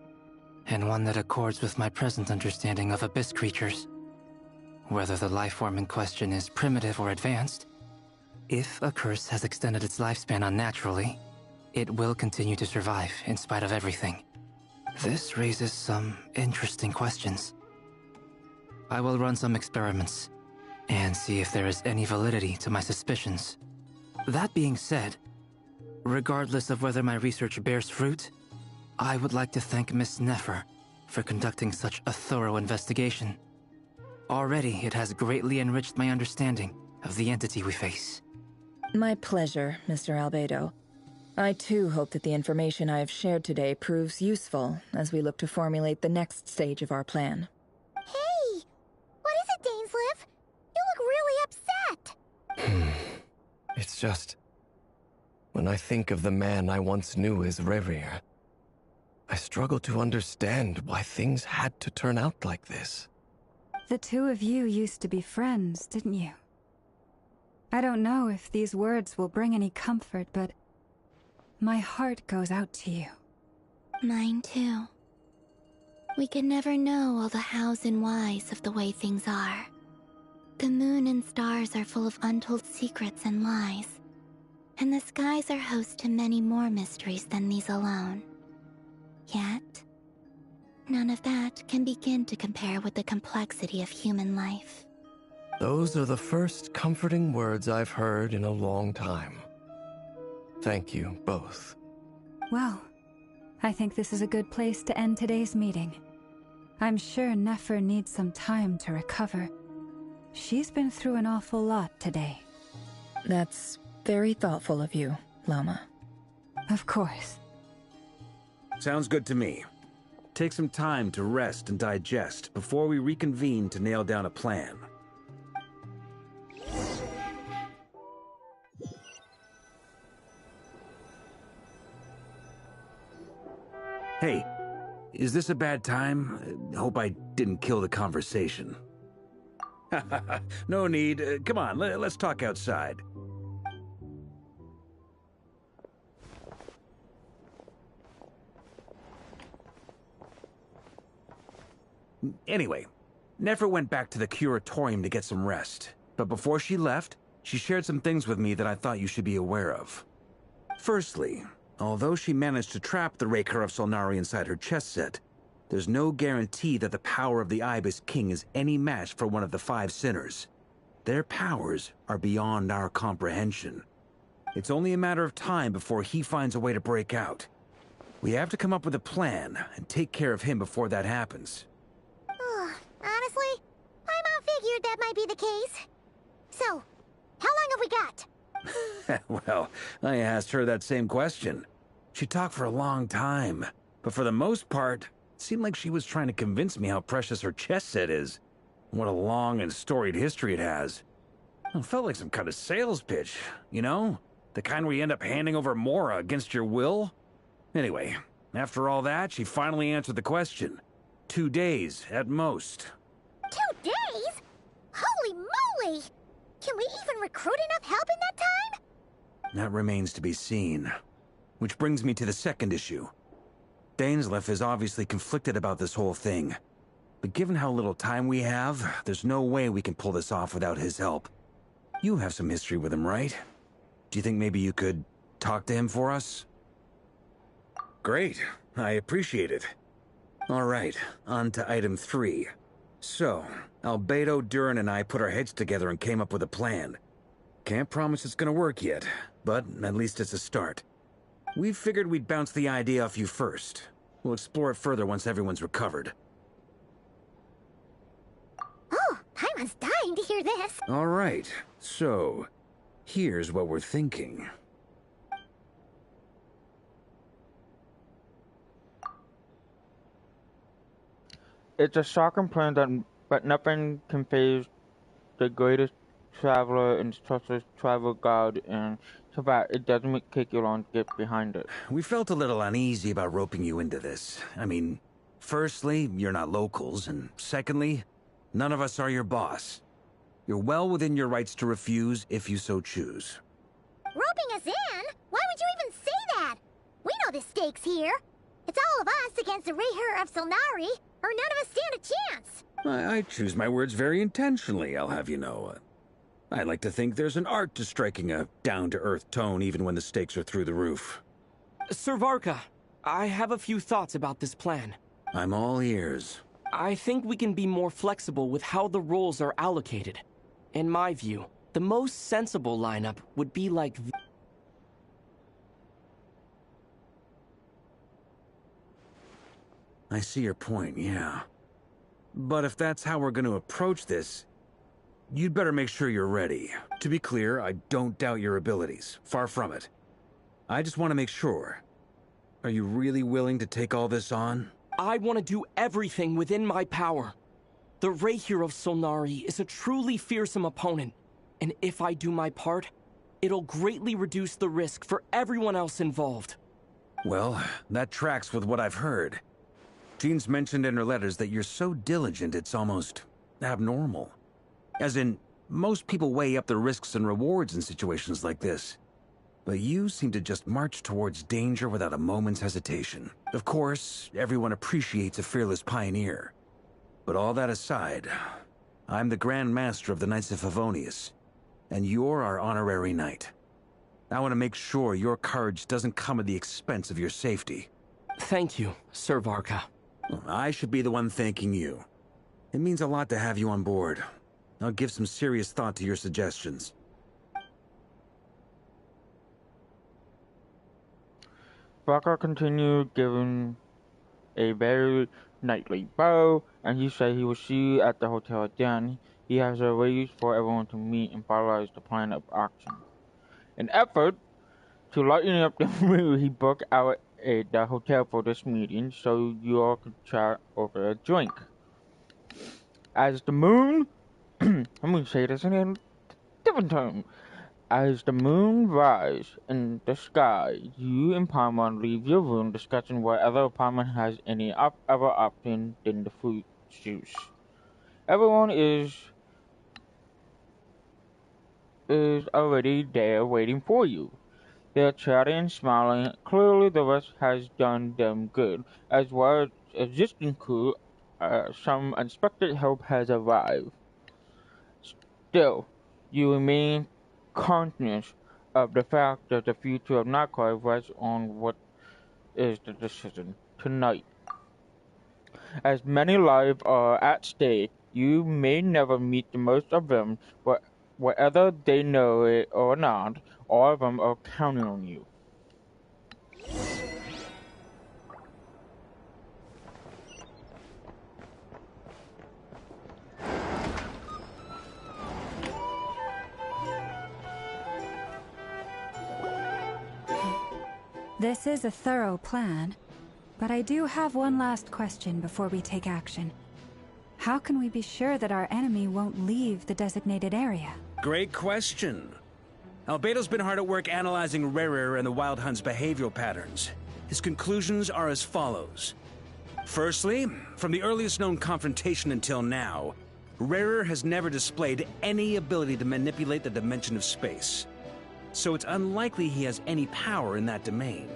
and one that accords with my present understanding of Abyss creatures. Whether the life form in question is primitive or advanced, if a curse has extended its lifespan unnaturally, it will continue to survive in spite of everything. This raises some interesting questions. I will run some experiments and see if there is any validity to my suspicions. That being said, regardless of whether my research bears fruit, I would like to thank Miss Nefer for conducting such a thorough investigation. Already, it has greatly enriched my understanding of the entity we face. My pleasure, Mr. Albedo. I too hope that the information I have shared today proves useful as we look to formulate the next stage of our plan. Hey! What is it, Dainsleif? You look really upset! It's just... when I think of the man I once knew as Rerir, I struggle to understand why things had to turn out like this. The two of you used to be friends, didn't you? I don't know if these words will bring any comfort, but my heart goes out to you. Mine too. We can never know all the hows and whys of the way things are. The moon and stars are full of untold secrets and lies, and the skies are host to many more mysteries than these alone. Yet, none of that can begin to compare with the complexity of human life. Those are the first comforting words I've heard in a long time. Thank you, both. Well, I think this is a good place to end today's meeting. I'm sure Nefer needs some time to recover. She's been through an awful lot today. That's very thoughtful of you, Lama. Of course. Sounds good to me. Take some time to rest and digest before we reconvene to nail down a plan. Hey, is this a bad time? Hope I didn't kill the conversation. No need. Come on, let's talk outside. Anyway, Nefer went back to the curatorium to get some rest. But before she left, she shared some things with me that I thought you should be aware of. Firstly, although she managed to trap the Raker of Solnari inside her chess set, there's no guarantee that the power of the Ibis King is any match for one of the 5 sinners. Their powers are beyond our comprehension. It's only a matter of time before he finds a way to break out. We have to come up with a plan and take care of him before that happens. Honestly, my mom figured that might be the case. So, how long have we got? Well, I asked her that same question. She talked for a long time, but for the most part, it seemed like she was trying to convince me how precious her chess set is, and what a long and storied history it has. It felt like some kind of sales pitch, you know? The kind where you end up handing over Mora against your will? Anyway, after all that, she finally answered the question. 2 days, at most. 2 days? Holy moly! Can we even recruit enough help in that time? That remains to be seen. Which brings me to the second issue. Dainsleif is obviously conflicted about this whole thing. But given how little time we have, there's no way we can pull this off without his help. You have some history with him, right? Do you think maybe you could talk to him for us? Great. I appreciate it. All right, on to item 3. So, Albedo, Durin, and I put our heads together and came up with a plan. Can't promise it's gonna work yet, but at least it's a start. We figured we'd bounce the idea off you first. We'll explore it further once everyone's recovered. Oh, Paimon's dying to hear this. All right, so here's what we're thinking. It's a shocking plan, but nothing can phase the greatest traveler and trusted travel guide, and so that it doesn't take you long to get behind it. We felt a little uneasy about roping you into this. I mean, firstly, you're not locals, and secondly, none of us are your boss. You're well within your rights to refuse if you so choose. Roping us in? Why would you even say that? We know the stakes here. It's all of us against the Rayher of Solnari, or none of us stand a chance. I choose my words very intentionally, I'll have you know. I like to think there's an art to striking a down-to-earth tone even when the stakes are through the roof. Sir Varka, I have a few thoughts about this plan. I'm all ears. I think we can be more flexible with how the roles are allocated. In my view, the most sensible lineup would be like... I see your point, yeah. But if that's how we're going to approach this, you'd better make sure you're ready. To be clear, I don't doubt your abilities. Far from it. I just want to make sure. Are you really willing to take all this on? I want to do everything within my power. The Rayher of Solnari is a truly fearsome opponent, and if I do my part, it'll greatly reduce the risk for everyone else involved. Well, that tracks with what I've heard. Jean's mentioned in her letters that you're so diligent it's almost abnormal. As in, most people weigh up the risks and rewards in situations like this. But you seem to just march towards danger without a moment's hesitation. Of course, everyone appreciates a fearless pioneer. But all that aside, I'm the Grand Master of the Knights of Favonius, and you're our honorary knight. I want to make sure your courage doesn't come at the expense of your safety. Thank you, Sir Varka. I should be the one thanking you. It means a lot to have you on board. I'll give some serious thought to your suggestions. Barker continued giving a very knightly bow, and he said he will see you at the hotel again. He has arranged for everyone to meet and finalize the plan of action. In effort to lighten up the mood, he booked out the hotel for this meeting so you all could chat over a drink. As the moon, I'm going to say this in a different tone. As the moon rises in the sky, you and Paimon leave your room discussing whether Paimon has any other option than the fruit juice. Everyone is already there waiting for you. They're chatting and smiling. Clearly the rest has done them good. As well as existing crew, some unexpected help has arrived. Still, you remain conscious of the fact that the future of Nakai rests on what is the decision tonight. As many lives are at stake, you may never meet the most of them, but whether they know it or not, all of them are counting on you. This is a thorough plan, but I do have one last question before we take action. How can we be sure that our enemy won't leave the designated area? Great question. Albedo's been hard at work analyzing Rayher and the Wild Hunt's behavioral patterns. His conclusions are as follows. Firstly, from the earliest known confrontation until now, Rayher has never displayed any ability to manipulate the dimension of space. So it's unlikely he has any power in that domain.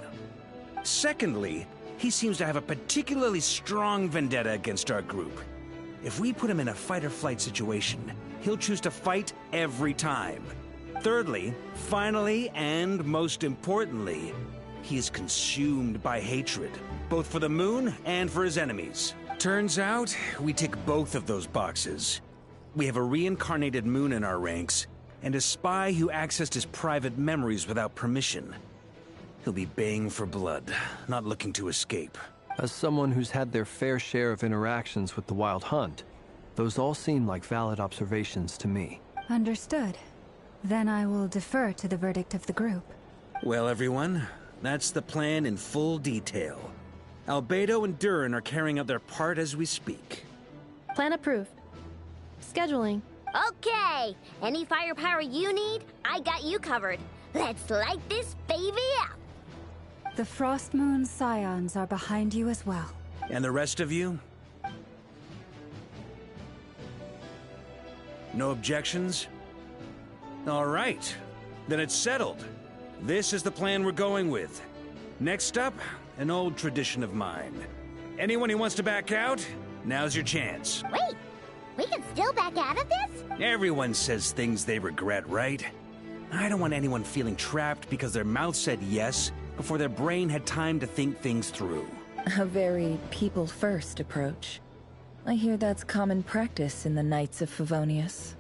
Secondly, He seems to have a particularly strong vendetta against our group. If we put him in a fight-or-flight situation, he'll choose to fight every time. Thirdly, finally, and most importantly, he is consumed by hatred, both for the moon and for his enemies. Turns out, we tick both of those boxes. We have a reincarnated moon in our ranks, and a spy who accessed his private memories without permission. He'll be baying for blood, not looking to escape. As someone who's had their fair share of interactions with the Wild Hunt, those all seem like valid observations to me. Understood. Then I will defer to the verdict of the group. Well, everyone, that's the plan in full detail. Albedo and Durin are carrying out their part as we speak. Plan approved. Scheduling. Okay, any firepower you need, I got you covered. Let's light this baby up. The Frost Moon Scions are behind you as well. And the rest of you? No objections? All right, then it's settled. This is the plan we're going with. Next up, an old tradition of mine. Anyone who wants to back out, now's your chance. Wait, we can still back out of this? Everyone says things they regret, right? I don't want anyone feeling trapped because their mouth said yes before their brain had time to think things through. A very people-first approach. I hear that's common practice in the Knights of Favonius.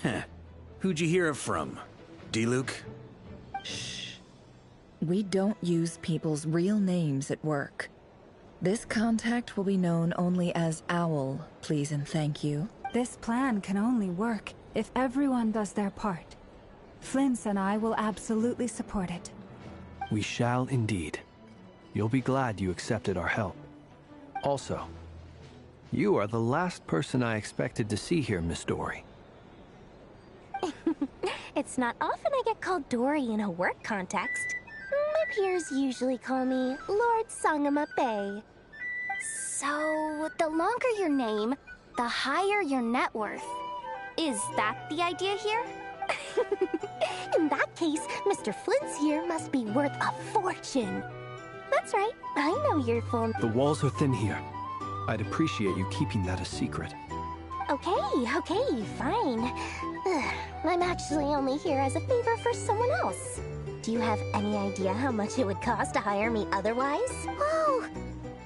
Heh. Who'd you hear it from? D-Luke? Shh. We don't use people's real names at work. This contact will be known only as Owl, please and thank you. This plan can only work if everyone does their part. Flint's and I will absolutely support it. We shall indeed. You'll be glad you accepted our help. Also, you are the last person I expected to see here, Miss Dory. It's not often I get called Dory in a work context. My peers usually call me Lord Sangama Bay. So, the longer your name, the higher your net worth. Is that the idea here? In that case, Mr. Flint's here must be worth a fortune. That's right, I know your full... The walls are thin here. I'd appreciate you keeping that a secret. Okay, fine. I'm actually only here as a favor for someone else. Do you have any idea how much it would cost to hire me otherwise? Oh,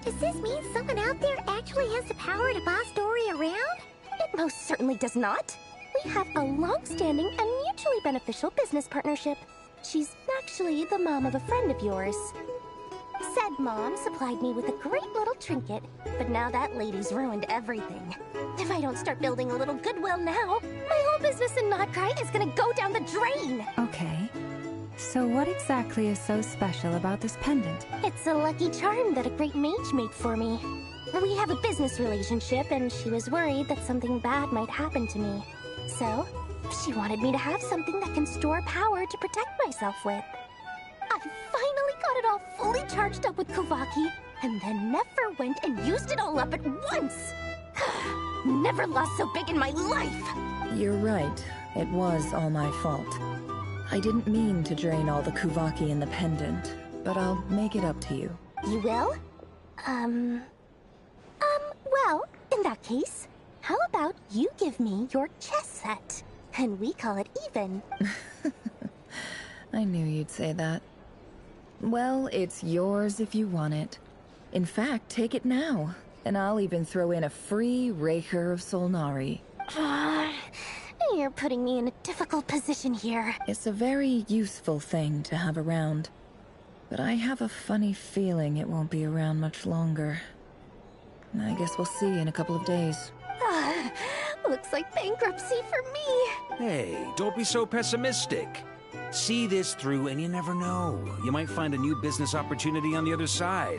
does this mean someone out there actually has the power to boss Dory around? It most certainly does not. We have a long-standing and mutually beneficial business partnership. She's actually the mom of a friend of yours. Said mom supplied me with a great little trinket, but now that lady's ruined everything. If I don't start building a little goodwill now, my whole business in Notcry is gonna go down the drain! Okay. So what exactly is so special about this pendant? It's a lucky charm that a great mage made for me. We have a business relationship, and she was worried that something bad might happen to me. So, she wanted me to have something that can store power to protect myself with. I finally got it all fully charged up with Kovaki, and then never went and used it all up at once! Never lost so big in my life! You're right. It was all my fault. I didn't mean to drain all the Kuvaki in the pendant, but I'll make it up to you. You will? Well, in that case, how about you give me your chess set? And we call it even. I knew you'd say that. Well, it's yours if you want it. In fact, take it now, and I'll even throw in a free Raker of Solnari. You're putting me in a difficult position here. It's a very useful thing to have around, but I have a funny feeling it won't be around much longer. I guess we'll see in a couple of days. Looks like bankruptcy for me. Hey, don't be so pessimistic. See this through and you never know. You might find a new business opportunity on the other side.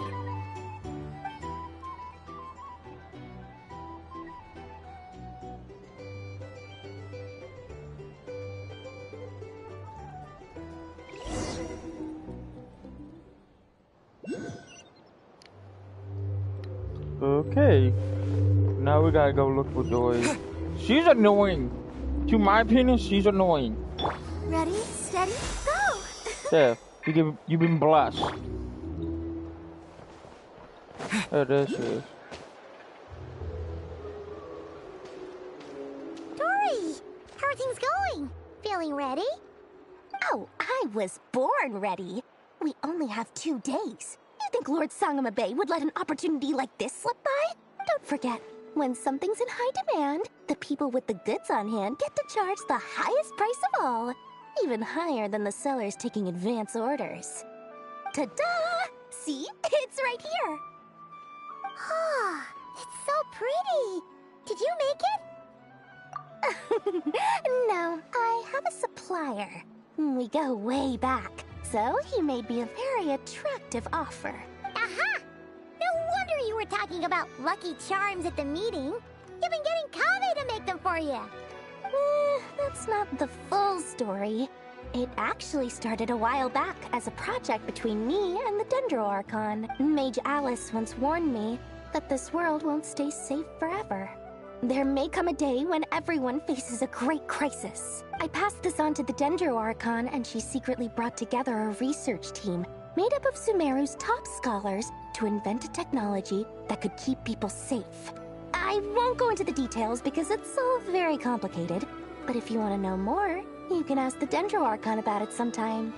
Okay. Now we gotta go look for Dory. She's annoying. To my opinion, she's annoying. Ready, steady, go! Yeah, you've been blessed. Oh, there she is. Dory, how are things going? Feeling ready? Oh, I was born ready. We only have 2 days. You think Lord Sangamabe would let an opportunity like this slip by? Don't forget, when something's in high demand, the people with the goods on hand get to charge the highest price of all. Even higher than the sellers taking advance orders. Ta-da! See? It's right here. Ah, it's so pretty. Did you make it? No, I have a supplier. We go way back, so he made me a very attractive offer. Aha! No wonder you were talking about Lucky Charms at the meeting. You've been getting Kave to make them for you. That's not the full story. It actually started a while back as a project between me and the Dendro Archon. Mage Alice once warned me that this world won't stay safe forever. There may come a day when everyone faces a great crisis. I passed this on to the Dendro Archon, and she secretly brought together a research team made up of Sumeru's top scholars to invent a technology that could keep people safe. I won't go into the details because it's all very complicated, but if you want to know more, you can ask the Dendro Archon about it sometime.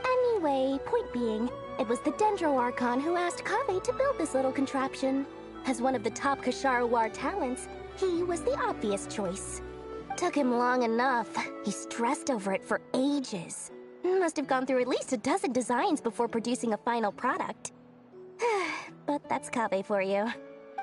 Anyway, point being, it was the Dendro Archon who asked Kave to build this little contraption. As one of the top Kashara War talents, he was the obvious choice. Took him long enough. He stressed over it for ages. Must have gone through at least a dozen designs before producing a final product. But that's Kave for you.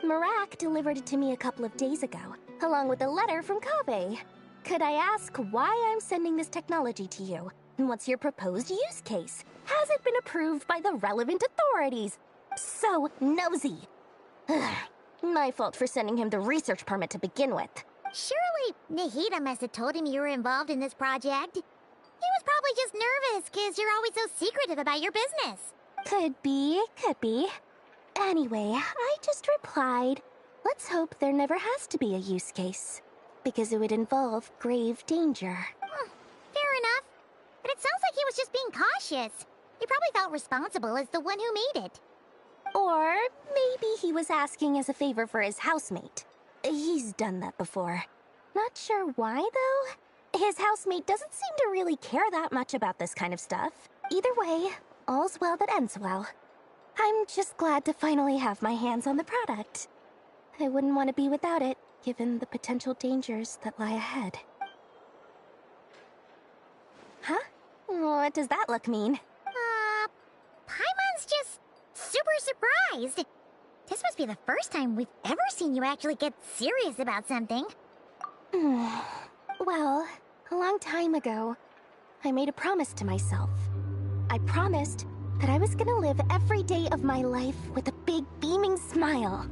Marak delivered it to me a couple of days ago, along with a letter from Kave. Could I ask why I'm sending this technology to you? What's your proposed use case? Has it been approved by the relevant authorities? So nosy. My fault for sending him the research permit to begin with. Surely Nahida must have told him you were involved in this project. He was probably just nervous because you're always so secretive about your business. Could be, could be. Anyway, I just replied, let's hope there never has to be a use case, because it would involve grave danger. Fair enough. But it sounds like he was just being cautious. He probably felt responsible as the one who made it. Or maybe he was asking as a favor for his housemate. He's done that before. Not sure why, though. His housemate doesn't seem to really care that much about this kind of stuff. Either way, all's well that ends well. I'm just glad to finally have my hands on the product. I wouldn't want to be without it, given the potential dangers that lie ahead. Huh? What does that look mean? Paimon's just super surprised. This must be the first time we've ever seen you actually get serious about something. Well, a long time ago, I made a promise to myself. I promised that I was gonna live every day of my life with a big beaming smile.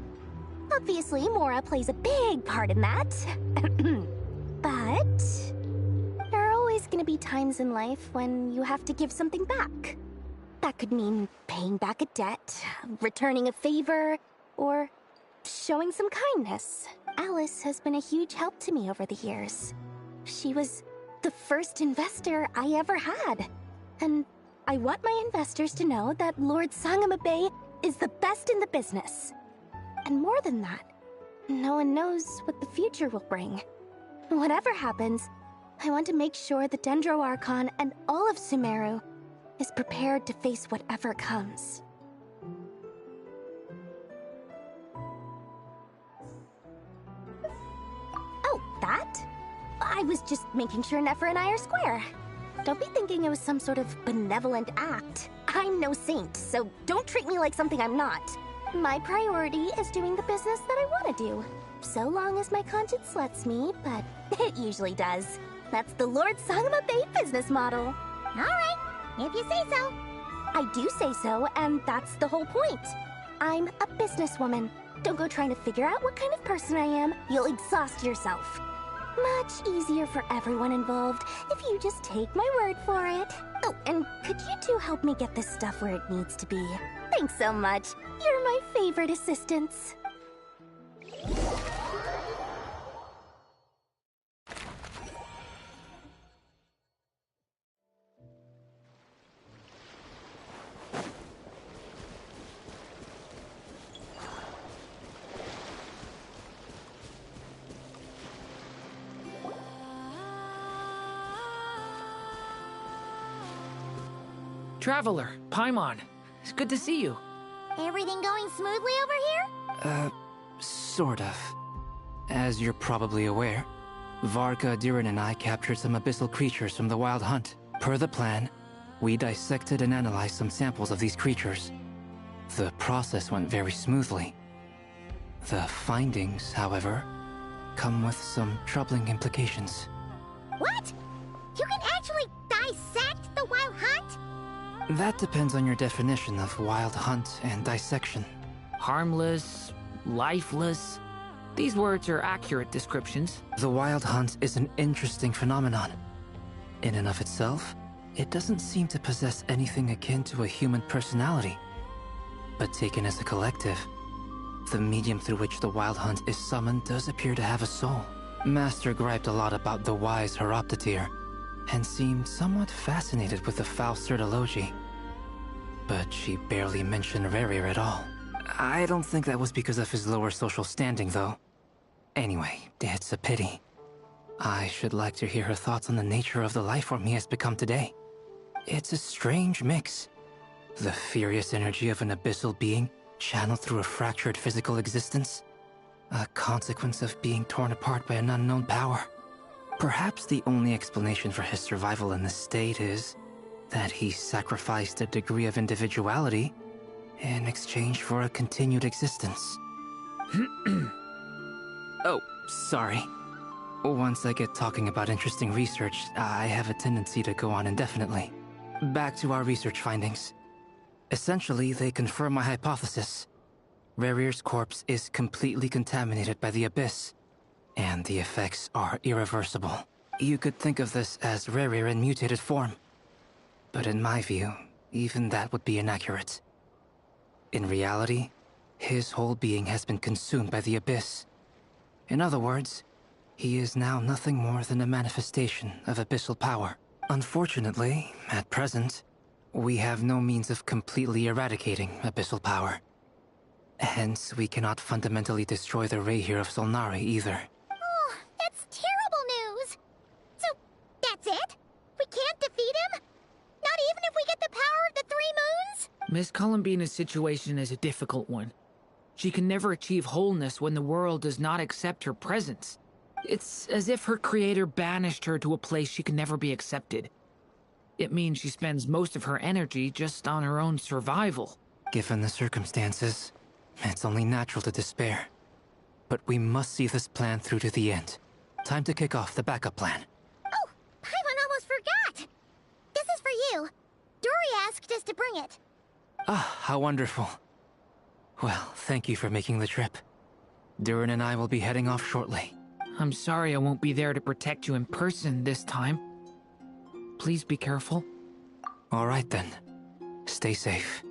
Obviously, Mora plays a big part in that. But there are always gonna be times in life when you have to give something back. That could mean paying back a debt, returning a favor, or showing some kindness. Alice has been a huge help to me over the years. She was the first investor I ever had. And I want my investors to know that Lord Sangamabe is the best in the business. And more than that, no one knows what the future will bring. Whatever happens, I want to make sure the Dendro Archon and all of Sumeru is prepared to face whatever comes. Oh, that? I was just making sure Nefer and I are square. Don't be thinking it was some sort of benevolent act. I'm no saint, so don't treat me like something I'm not. My priority is doing the business that I want to do. So long as my conscience lets me, but it usually does. That's the Lord Sangamabe business model. Alright, if you say so. I do say so, and that's the whole point. I'm a businesswoman. Don't go trying to figure out what kind of person I am. You'll exhaust yourself. Much easier for everyone involved if you just take my word for it. Oh, and could you two help me get this stuff where it needs to be? Thanks so much. You're my favorite assistants. Traveler, Paimon. It's good to see you. Everything going smoothly over here? Sort of. As you're probably aware, Varka, Durin, and I captured some abyssal creatures from the Wild Hunt. Per the plan, we dissected and analyzed some samples of these creatures. The process went very smoothly. The findings, however, come with some troubling implications. What? You can actually dissect the Wild Hunt? That depends on your definition of Wild Hunt and dissection. Harmless, lifeless. These words are accurate descriptions. The Wild Hunt is an interesting phenomenon. In and of itself, it doesn't seem to possess anything akin to a human personality. But taken as a collective, the medium through which the Wild Hunt is summoned does appear to have a soul. Master griped a lot about the wise Horoptetyr, and seemed somewhat fascinated with the foul Certology. But she barely mentioned Rerir at all. I don't think that was because of his lower social standing, though. Anyway, it's a pity. I should like to hear her thoughts on the nature of the lifeform he has become today. It's a strange mix. The furious energy of an abyssal being channeled through a fractured physical existence. A consequence of being torn apart by an unknown power. Perhaps the only explanation for his survival in this state is that he sacrificed a degree of individuality in exchange for a continued existence. Oh, sorry. Once I get talking about interesting research, I have a tendency to go on indefinitely. Back to our research findings. Essentially, they confirm my hypothesis. Rerir's corpse is completely contaminated by the Abyss, and the effects are irreversible. You could think of this as Rerir in mutated form. But in my view, even that would be inaccurate. In reality, his whole being has been consumed by the Abyss. In other words, he is now nothing more than a manifestation of abyssal power. Unfortunately, at present, we have no means of completely eradicating abyssal power. Hence, we cannot fundamentally destroy the Reihir of Solnari either. Oh, that's terrible news! So, that's it? We can't defeat him? Not even if we get the power of the Three Moons? Miss Columbina's situation is a difficult one. She can never achieve wholeness when the world does not accept her presence. It's as if her creator banished her to a place she can never be accepted. It means she spends most of her energy just on her own survival. Given the circumstances, it's only natural to despair. But we must see this plan through to the end. Time to kick off the backup plan. Oh, Paimon almost forgot! This is for you. Dory asked us to bring it. Ah, how wonderful. Well, thank you for making the trip. Durin and I will be heading off shortly. I'm sorry I won't be there to protect you in person this time. Please be careful. All right then. Stay safe.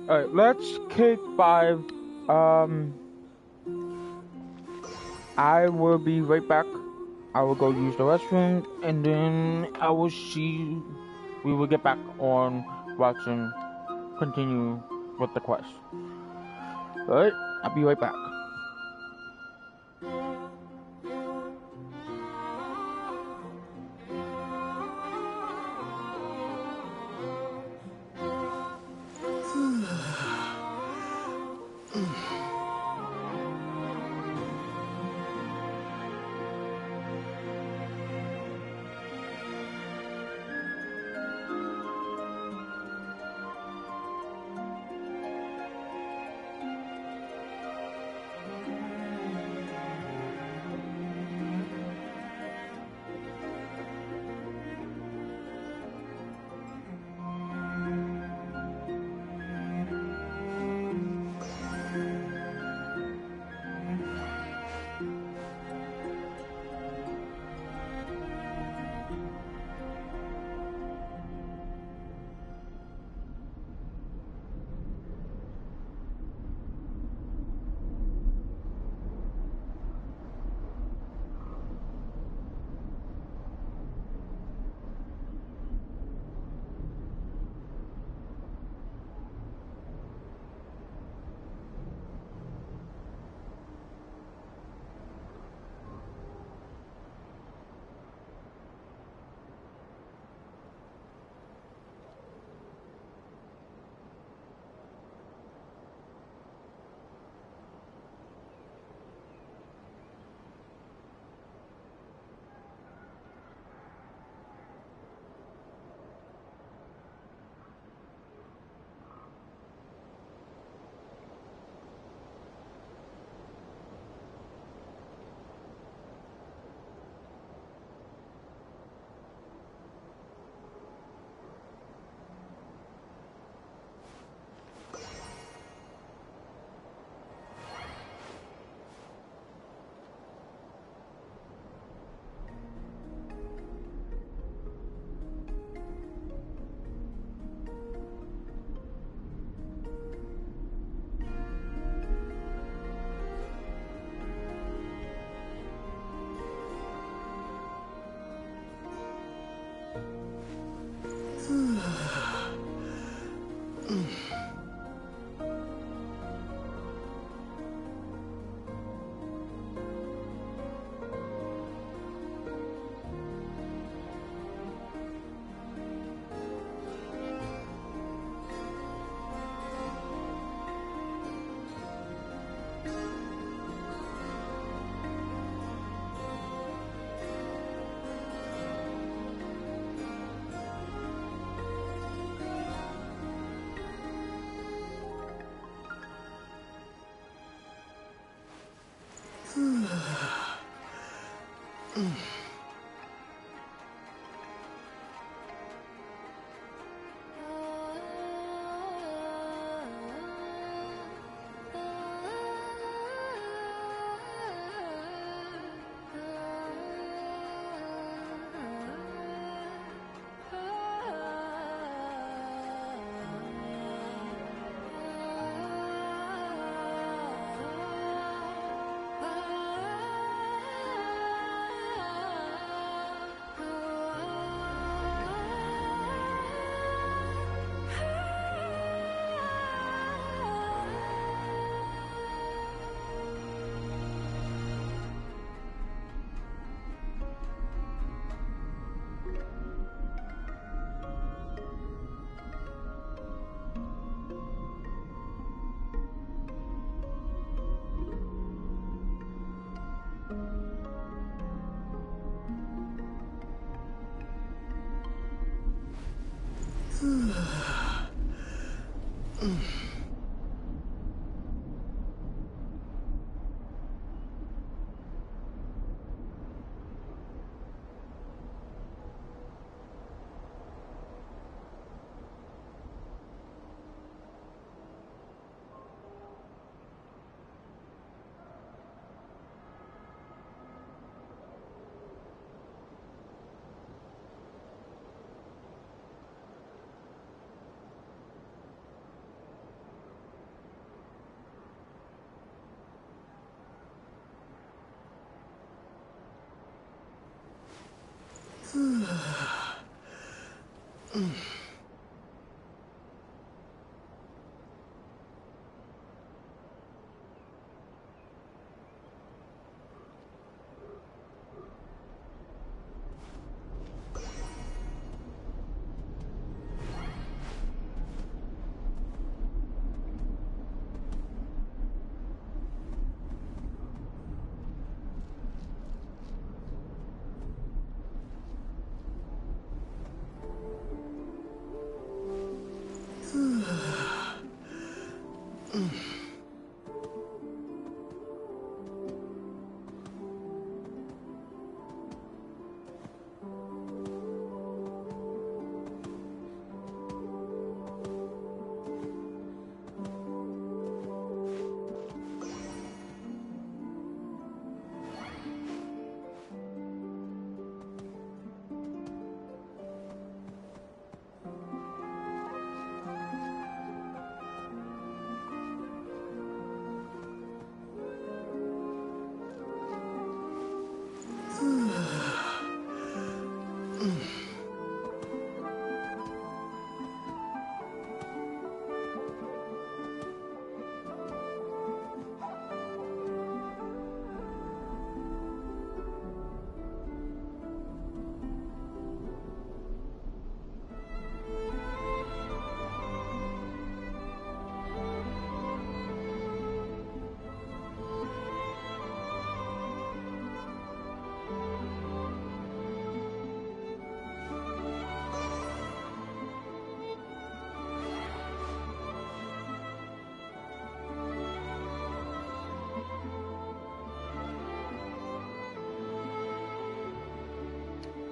Alright, let's kick 5. I will be right back. I will go use the restroom, and then I will see. We will get back on watching, continue with the quest. Alright, I'll be right back.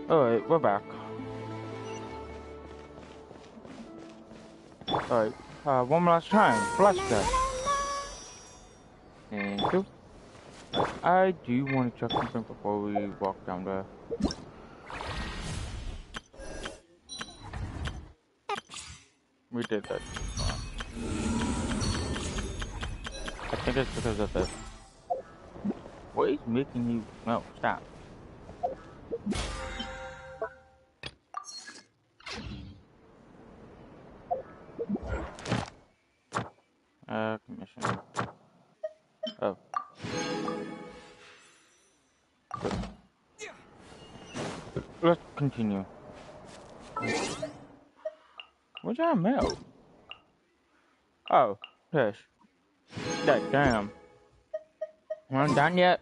Alright, we're back. Alright, one last time. Flashback. Thank you. I do want to check something before we walk down there. We did that. I think it's because of this. What is making you... No, stop. Commission. Oh. Let's continue. Where's our mail? Oh, yes. That damn. We're not done yet.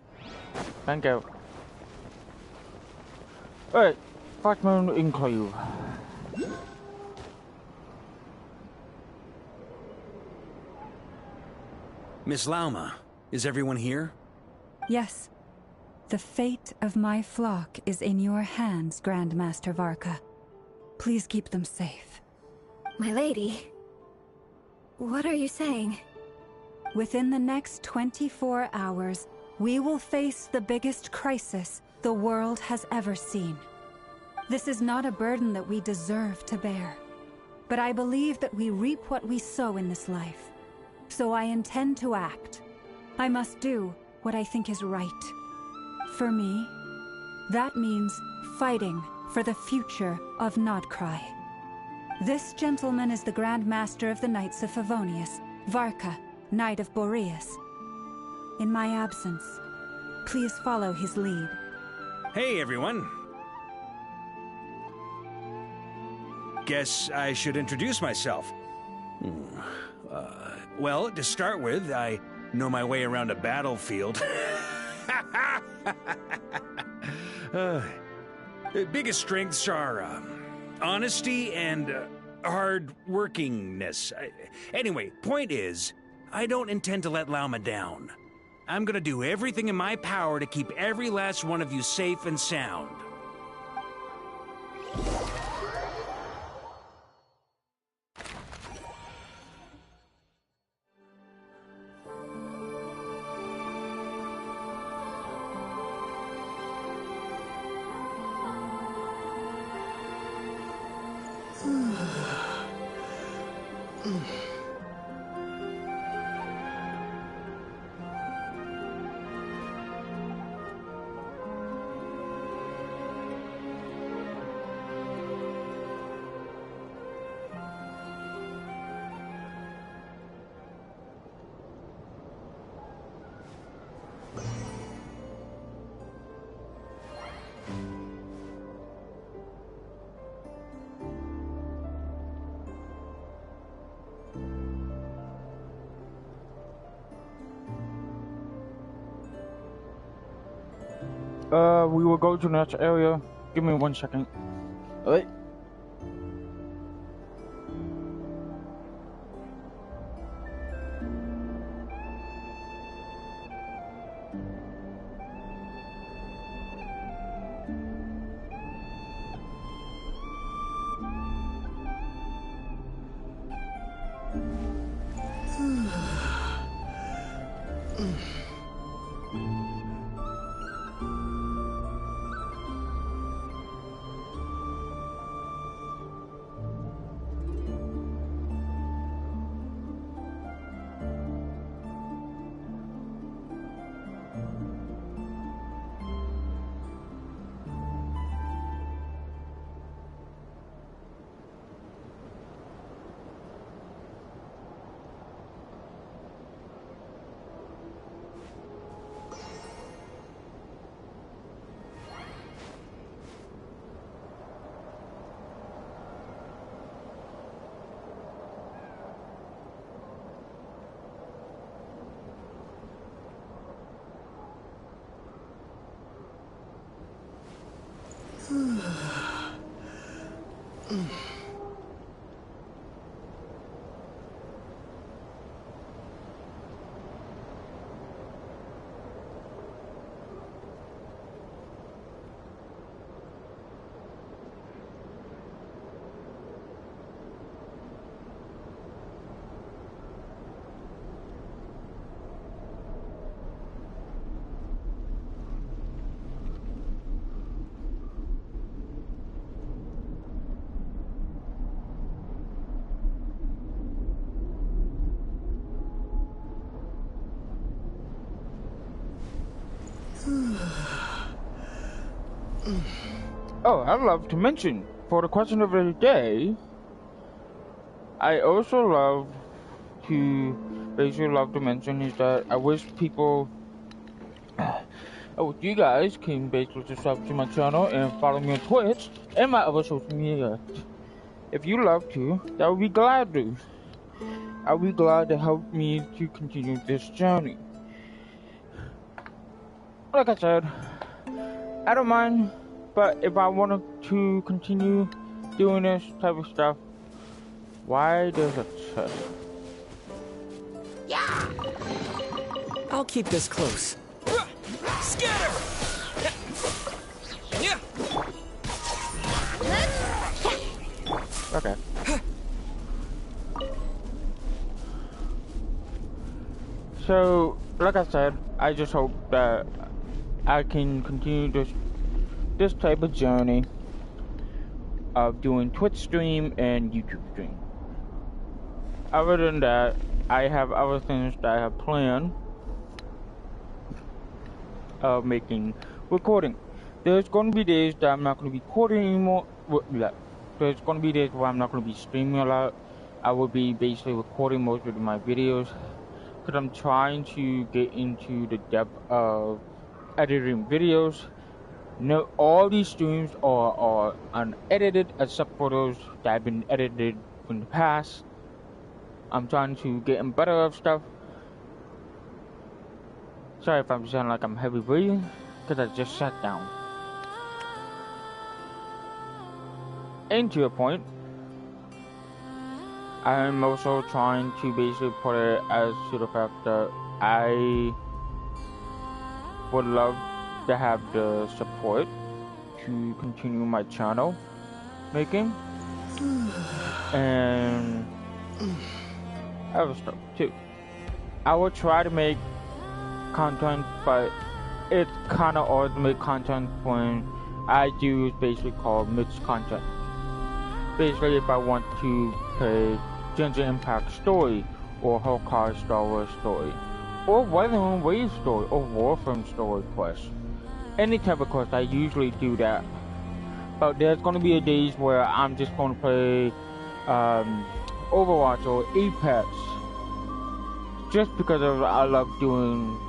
Thank you. Alright, Frost Moon Enclave. Miss Lauma, is everyone here? Yes. The fate of my flock is in your hands, Grandmaster Varka. Please keep them safe. My lady, what are you saying? Within the next 24 hours, we will face the biggest crisis the world has ever seen. This is not a burden that we deserve to bear, but I believe that we reap what we sow in this life. So I intend to act. I must do what I think is right. For me, that means fighting for the future of Nodcry. This gentleman is the Grand Master of the Knights of Favonius, Varka, Knight of Boreas. In my absence, please follow his lead. Hey, everyone. Guess I should introduce myself. Well, to start with, I know my way around a battlefield. Biggest strengths are honesty and hard-workingness. Anyway, point is, I don't intend to let Lauma down. I'm gonna do everything in my power to keep every last one of you safe and sound. We will go to the next area. Give me 1 second. Alright. Oh, I'd love to mention, for the question of the day, I also love to mention is that I wish people, I wish you guys can basically subscribe to my channel and follow me on Twitch and my other social media. If you love to, that would be glad to. I would be glad to help me to continue this journey. Like I said, I don't mind, but if I wanted to continue doing this type of stuff, why does it chest? Yeah! I'll keep this close. Scatter! Yeah! Okay. So, like I said, I just hope that I can continue this type of journey of doing Twitch stream and YouTube stream. Other than that, I have other things that I have planned of making recording. There's going to be days that I'm not going to be recording anymore. There's going to be days where I'm not going to be streaming a lot. I will be basically recording most of my videos because I'm trying to get into the depth of editing videos. No, all these streams are unedited except for those that have been edited in the past. I'm trying to get in better of stuff. Sorry if I'm sounding like I'm heavy breathing, because I just sat down. And to a point, I'm also trying to basically put it as to the fact that I would love to have the support to continue my channel making and other stuff too. I will try to make content, but it's kind of hard to make content when I do basically called mixed content. Basically, if I want to play Genshin Impact story, or Honkai Star Wars story, or Weather Wave story, or Warframe story quest, any type of quest, I usually do that. But there's going to be days where I'm just going to play Overwatch or Apex, just because I love doing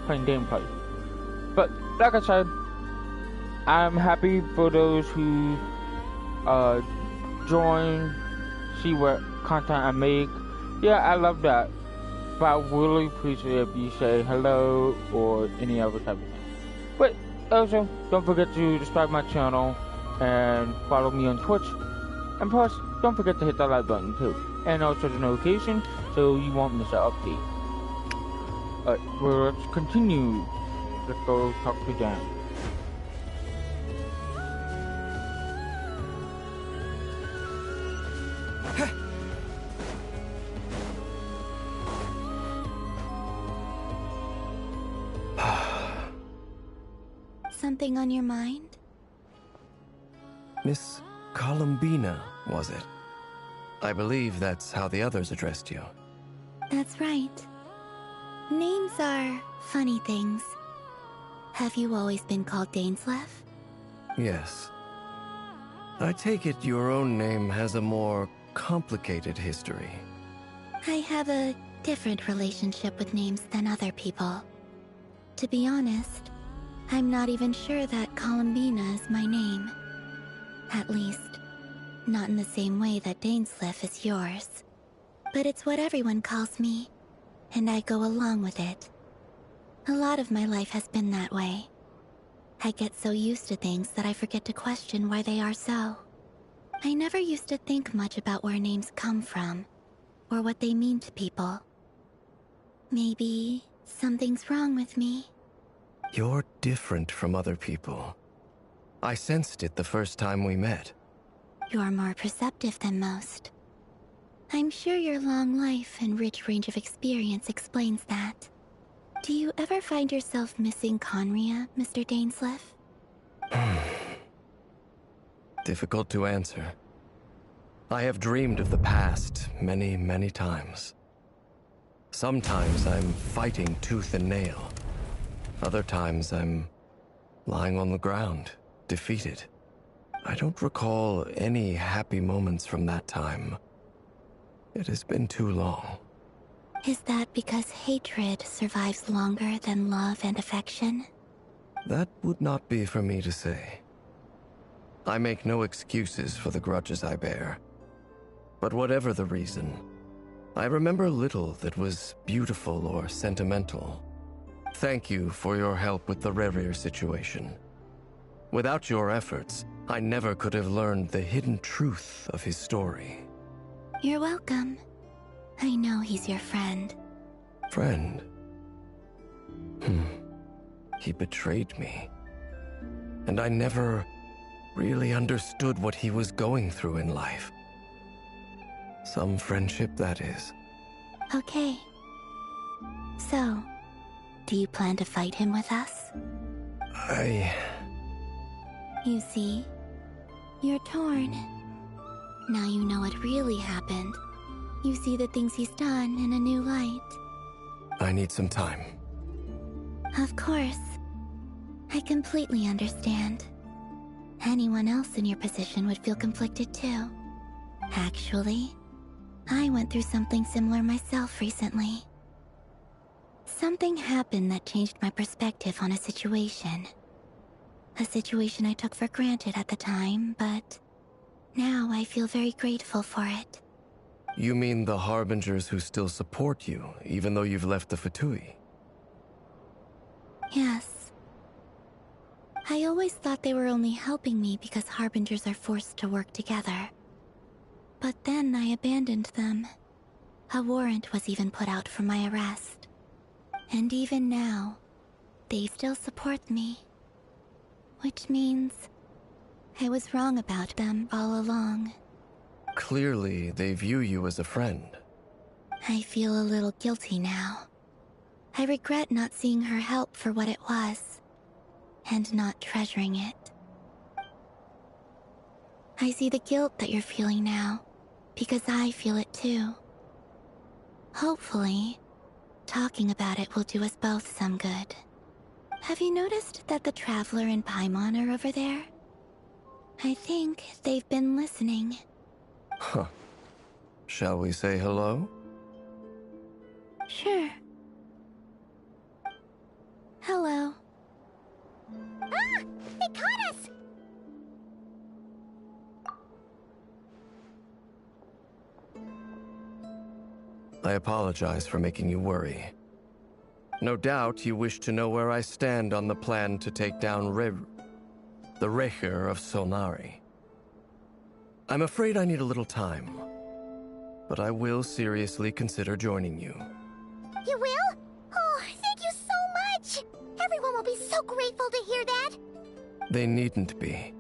playing gameplay. But like I said, I'm happy for those who join, see what content I make. Yeah, I love that. But I really appreciate if you say hello or any other type of thing. But also, don't forget to subscribe my channel and follow me on Twitch. And plus, don't forget to hit that like button too. And also the notification so you won't miss an update. Alright, well, let's continue. Let's go talk to Dan. Something on your mind? Miss Columbina, was it? I believe that's how the others addressed you. That's right. Names are funny things. Have you always been called Dainsleif? Yes. I take it your own name has a more complicated history. I have a different relationship with names than other people. To be honest, I'm not even sure that Columbina is my name. At least, not in the same way that Dainsleif is yours. But it's what everyone calls me, and I go along with it. A lot of my life has been that way. I get so used to things that I forget to question why they are so. I never used to think much about where names come from, or what they mean to people. Maybe something's wrong with me. You're different from other people. I sensed it the first time we met. You're more perceptive than most. I'm sure your long life and rich range of experience explains that. Do you ever find yourself missing Conria, Mr. Dainsleif? Difficult to answer. I have dreamed of the past many, many times. Sometimes I'm fighting tooth and nail. Other times I'm lying on the ground, defeated. I don't recall any happy moments from that time. It has been too long. Is that because hatred survives longer than love and affection? That would not be for me to say. I make no excuses for the grudges I bear. But whatever the reason, I remember little that was beautiful or sentimental. Thank you for your help with the Rerir situation. Without your efforts, I never could have learned the hidden truth of his story. You're welcome. I know he's your friend. Friend? He betrayed me. And I never really understood what he was going through in life. Some friendship, that is. Okay. So, do you plan to fight him with us? You see, you're torn. Now you know what really happened. You see the things he's done in a new light. I need some time. Of course. I completely understand. Anyone else in your position would feel conflicted too. Actually, I went through something similar myself recently. Something happened that changed my perspective on a situation. A situation I took for granted at the time, but now I feel very grateful for it. You mean the Harbingers who still support you, even though you've left the Fatui? Yes. I always thought they were only helping me because Harbingers are forced to work together. But then I abandoned them. A warrant was even put out for my arrest. And even now, they still support me. Which means I was wrong about them all along. Clearly, they view you as a friend. I feel a little guilty now. I regret not seeing her help for what it was, and not treasuring it. I see the guilt that you're feeling now, because I feel it too. Hopefully, talking about it will do us both some good. Have you noticed that the Traveler and Paimon are over there? I think they've been listening. Huh. Shall we say hello? Sure. Hello. Ah! They caught us! I apologize for making you worry. No doubt you wish to know where I stand on the plan to take down the Recher of Solnari. I'm afraid I need a little time, but I will seriously consider joining you. You will? Oh, thank you so much! Everyone will be so grateful to hear that! They needn't be.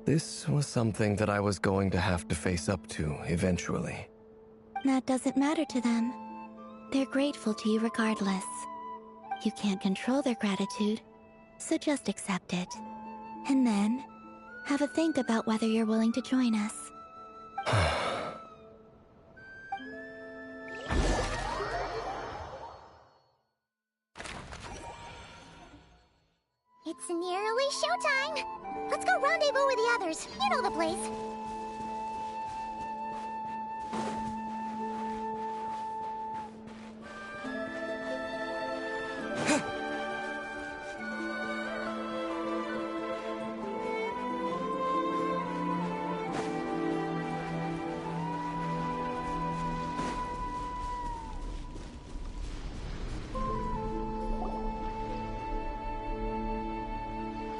This was something that I was going to have to face up to eventually. That doesn't matter to them. They're grateful to you regardless. You can't control their gratitude, so just accept it. And then, have a think about whether you're willing to join us. It's nearly showtime! Let's go rendezvous with the others. You know the place.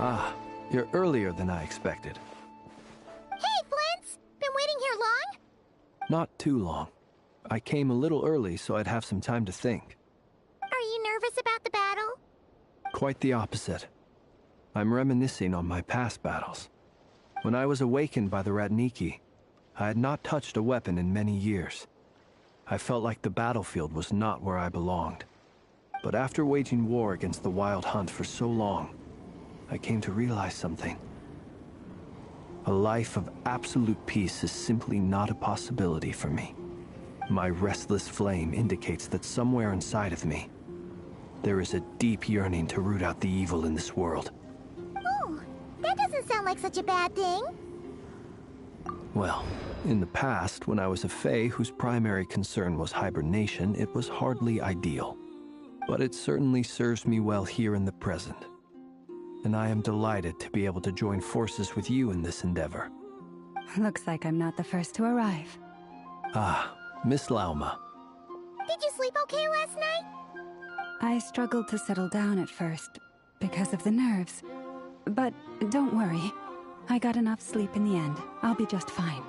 Ah, you're earlier than I expected. Hey, Flint's! Been waiting here long? Not too long. I came a little early so I'd have some time to think. Are you nervous about the battle? Quite the opposite. I'm reminiscing on my past battles. When I was awakened by the Ratniki, I had not touched a weapon in many years. I felt like the battlefield was not where I belonged. But after waging war against the Wild Hunt for so long, I came to realize something. A life of absolute peace is simply not a possibility for me. My restless flame indicates that somewhere inside of me, there is a deep yearning to root out the evil in this world. Oh, that doesn't sound like such a bad thing. Well, in the past, when I was a Fae whose primary concern was hibernation, it was hardly ideal. But it certainly serves me well here in the present. And I am delighted to be able to join forces with you in this endeavor. Looks like I'm not the first to arrive. Ah, Miss Lauma. Did you sleep okay last night? I struggled to settle down at first, because of the nerves. But don't worry. I got enough sleep in the end. I'll be just fine.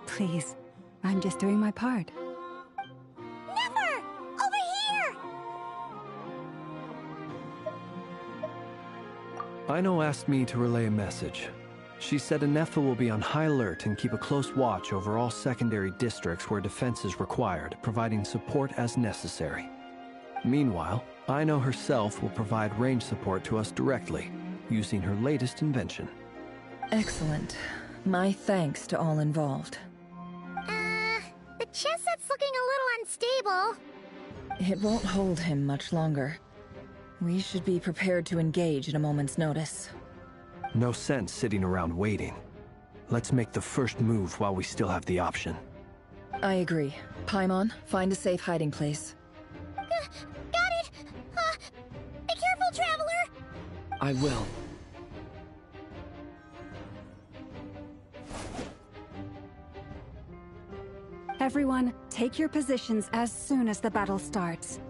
Please, I'm just doing my part. Never! Over here! Aino asked me to relay a message. She said Anefa will be on high alert and keep a close watch over all secondary districts where defense is required, providing support as necessary. Meanwhile, Aino herself will provide range support to us directly, using her latest invention. Excellent. My thanks to all involved. The chess set's looking a little unstable. It won't hold him much longer. We should be prepared to engage at a moment's notice. No sense sitting around waiting. Let's make the first move while we still have the option. I agree. Paimon, find a safe hiding place. Got it! Be careful, Traveler! I will. Everyone, take your positions as soon as the battle starts.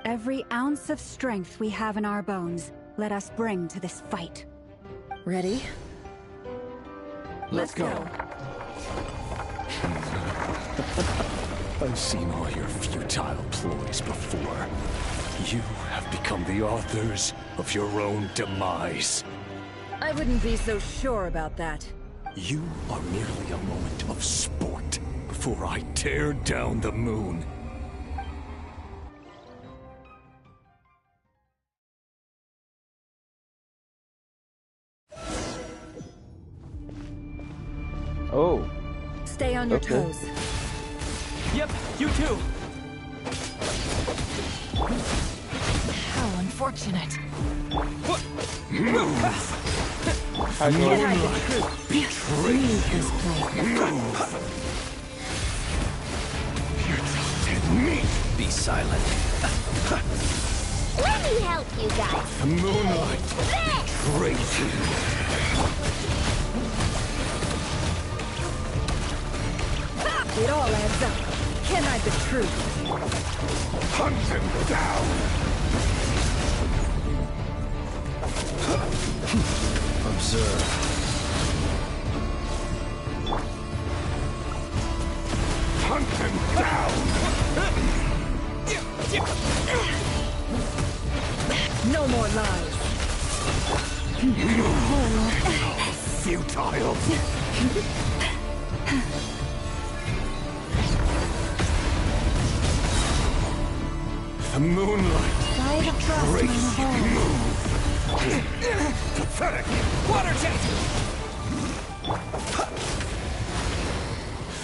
Every ounce of strength we have in our bones, let us bring to this fight. Ready? Let's go. I've seen all your futile ploys before. You have become the authors of your own demise. I wouldn't be so sure about that. You are merely a moment of sport before I tear down the moon. Oh. Stay on your toes. Yep, you too. How unfortunate. What? I can't hide the truth. Betrayed this Move. You're taunted me. Be silent. Let me help you guys. The moonlight betrays you. It all adds up. Can't hide the truth. Hunt him down. Observe. Hunt him down. No more lies. Futile. The moonlight betrays you. Pathetic. Water jet.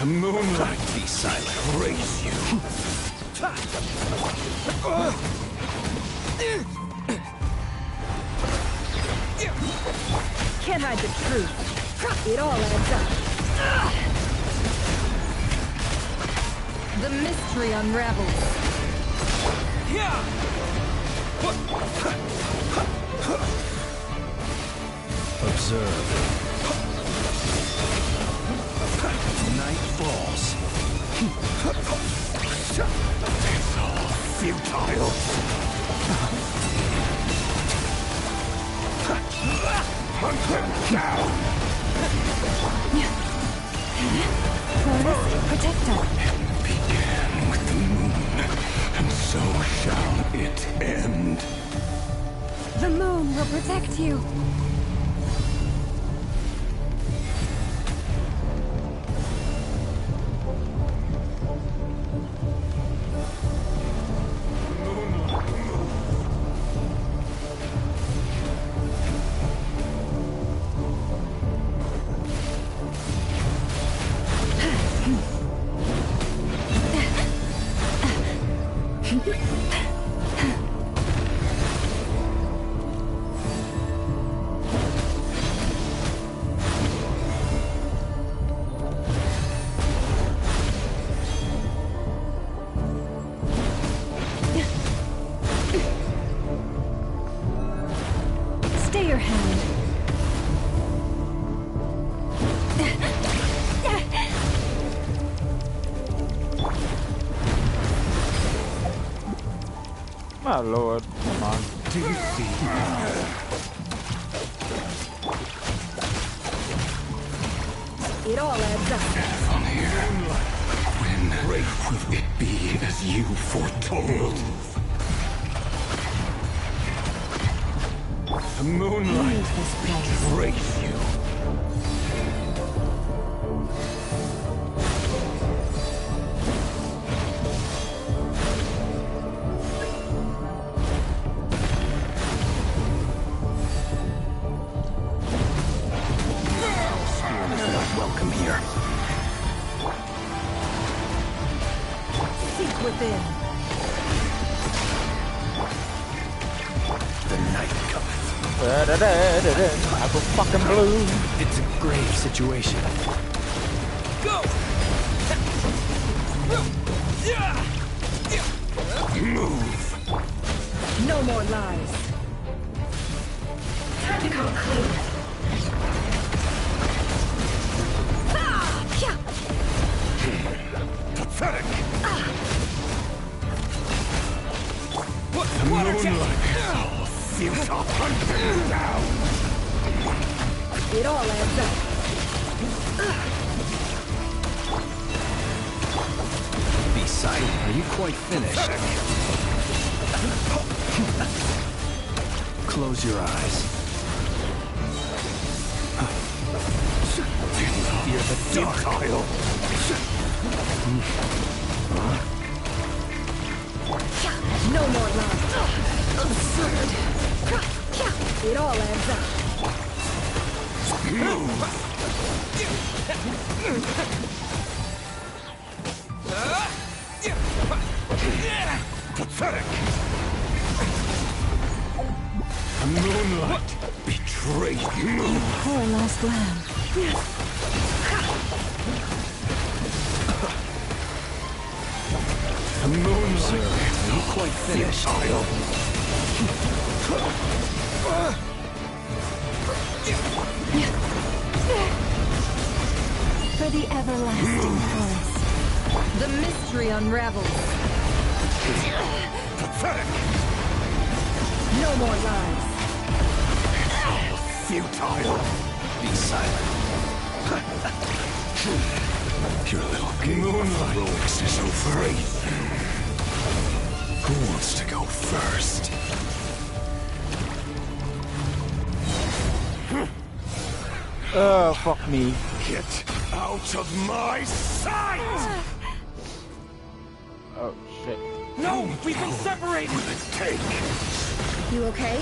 The moonlight, be silent, betrays you. Can't hide the truth. It all adds up. The mystery unravels. Observe. Night falls. It's all futile. Hunt him down. Protector. It began with the moon, and so shall it end. The moon will protect you. Stay your hand. My lord, come on. Do you see? It all adds up. From here, when will it be as you foretold? The moonlight betrays you. Welcome here. Seek within. The night cometh. Apple fucking blue. It's a grave situation. Go! Move. No more lies. Time to come clean. Pathetic. What? The moonlight is all futile. Hunt him down. It all adds up. quite finished. Close your eyes. You're the futile. No more love. Absurd. It all adds up. Pathetic. Moonlight betrayed you. Poor lost lamb. Moonlight. You quite finished. For the everlasting forest. The mystery unravels. Pathetic. No more lies. Futile. Be silent. Your little game of heroics is over. Who wants to go first? Fuck me. Get out of my sight! Oh, shit. No! We've been separated! Take. You okay?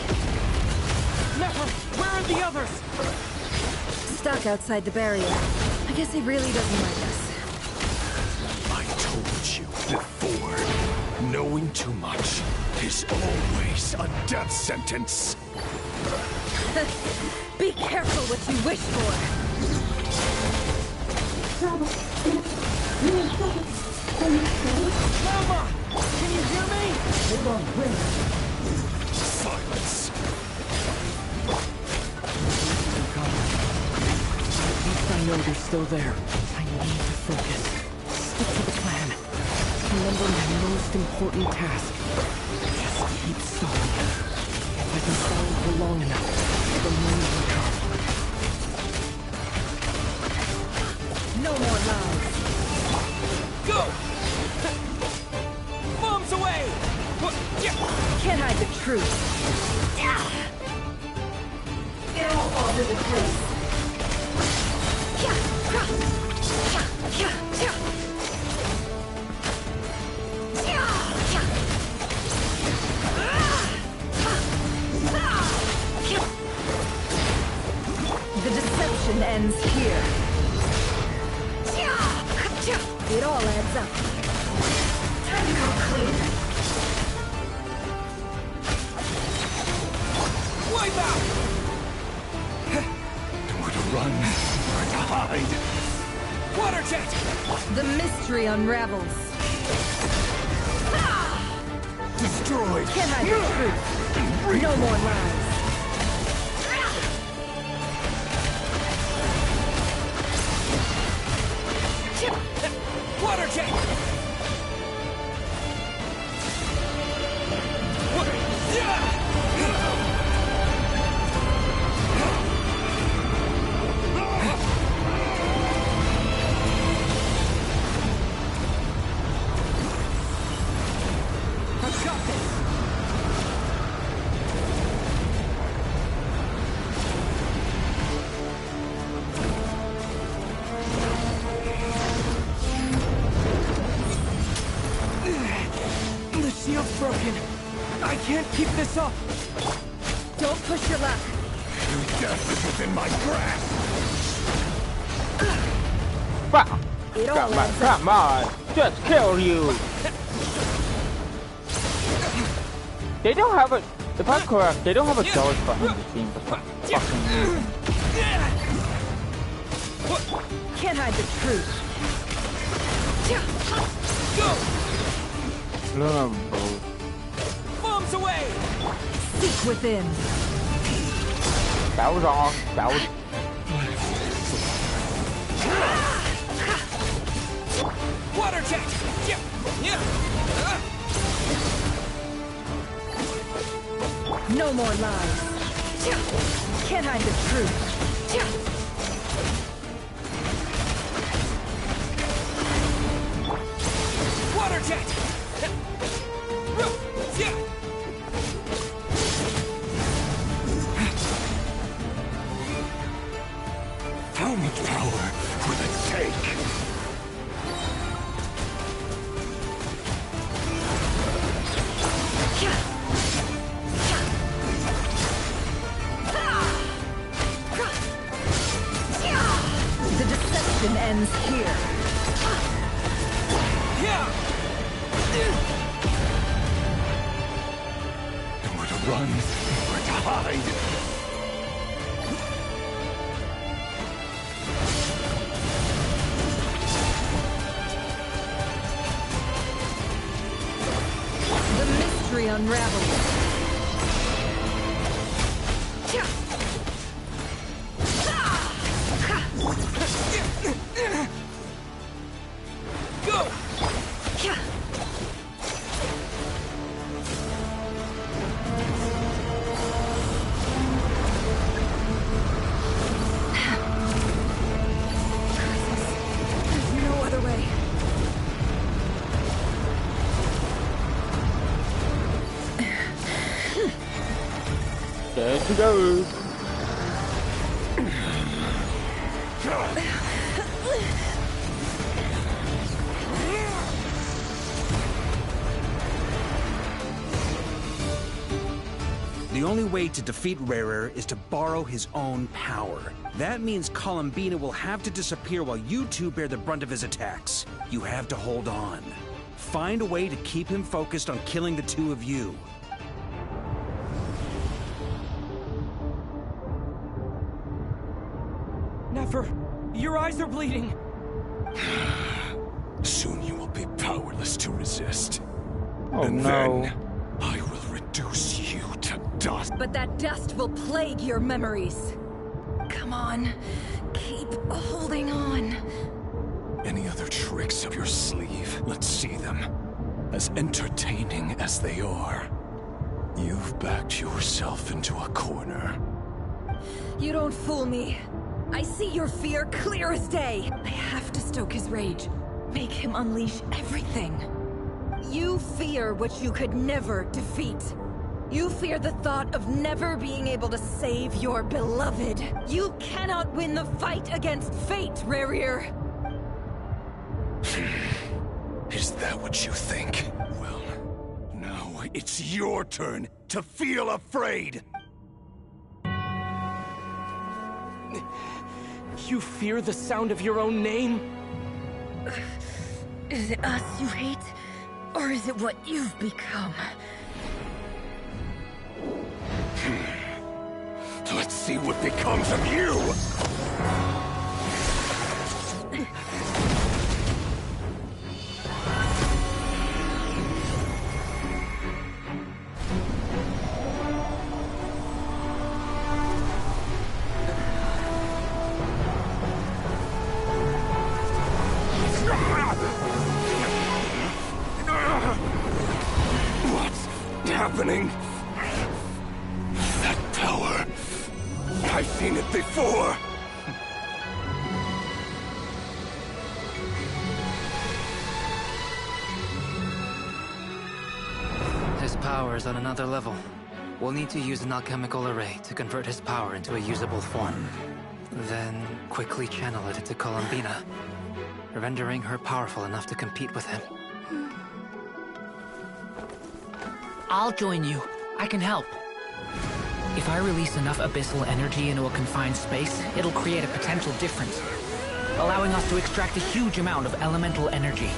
Never! Where are the others? Stuck outside the barrier. I guess he really doesn't like us. I told you before. Knowing too much is always a death sentence. Be careful what you wish for. Mama! Can you hear me? Hold on, wait. Silence. At least I know they're still there. I need to focus. Stick to the plan. Remember my most important task. Just keep stalling. If I can stall for long enough, the moon will come. No more lies. Go! Bombs away! Can't hide the truth. It'll fall to the truth. The deception ends here. It all adds up. Time to go clean. Wipe out! Nowhere to run, nowhere to hide. Water jet! The mystery unravels. Destroyed. Can't hide the truth. No more lies. Water jet! I've got this. The shield's broken. I can't keep this up. Don't push your luck. Your death is within my grasp. Wow. It all adds up. Come on. Just kill you. They don't have a... If I'm correct, they don't have a dodge button in the team for some fucking reason. Can't hide the truth. Go! No. Bombs away! Seek within. That was wrong. That was... Water jet! No more lies. Can't hide the truth. Water jet! for the take. The deception ends here. Nowhere to run, nowhere to hide. The mystery unravels. Go! There's no other way. There she goes. The only way to defeat Rarer is to borrow his own power. That means Columbina will have to disappear while you two bear the brunt of his attacks. You have to hold on. Find a way to keep him focused on killing the two of you. Never. Your eyes are bleeding. Soon you will be powerless to resist. Oh, and no. then I will reduce you to dust. But that dust will plague your memories. Come on. Keep holding on. Any other tricks up your sleeve? Let's see them. As entertaining as they are. You've backed yourself into a corner. You don't fool me. I see your fear clear as day. I have to stoke his rage. Make him unleash everything. You fear what you could never defeat. You fear the thought of never being able to save your beloved. You cannot win the fight against fate, Rarir. Is that what you think? Well, now it's your turn to feel afraid! You fear the sound of your own name? Is it us you hate? Or is it what you've become? Let's see what becomes of you! What's happening? That power. I've seen it before. His power is on another level. We'll need to use an alchemical array to convert his power into a usable form. Then quickly channel it into Columbina, rendering her powerful enough to compete with him. I'll join you. I can help. If I release enough abyssal energy into a confined space, it'll create a potential difference, allowing us to extract a huge amount of elemental energy.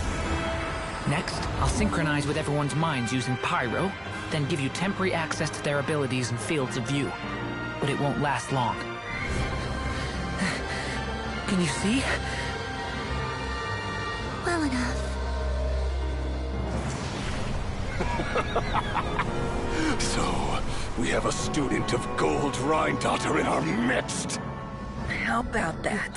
Next, I'll synchronize with everyone's minds using Pyro, then give you temporary access to their abilities and fields of view. But it won't last long. Can you see? Well enough. So, we have a student of Gold Rheindotter in our midst. How about that?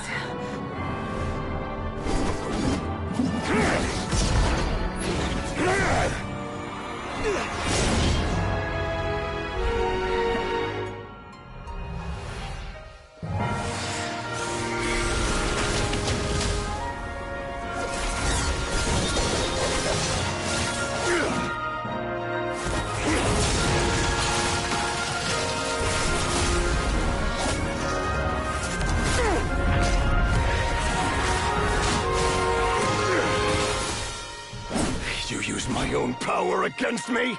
my own power against me?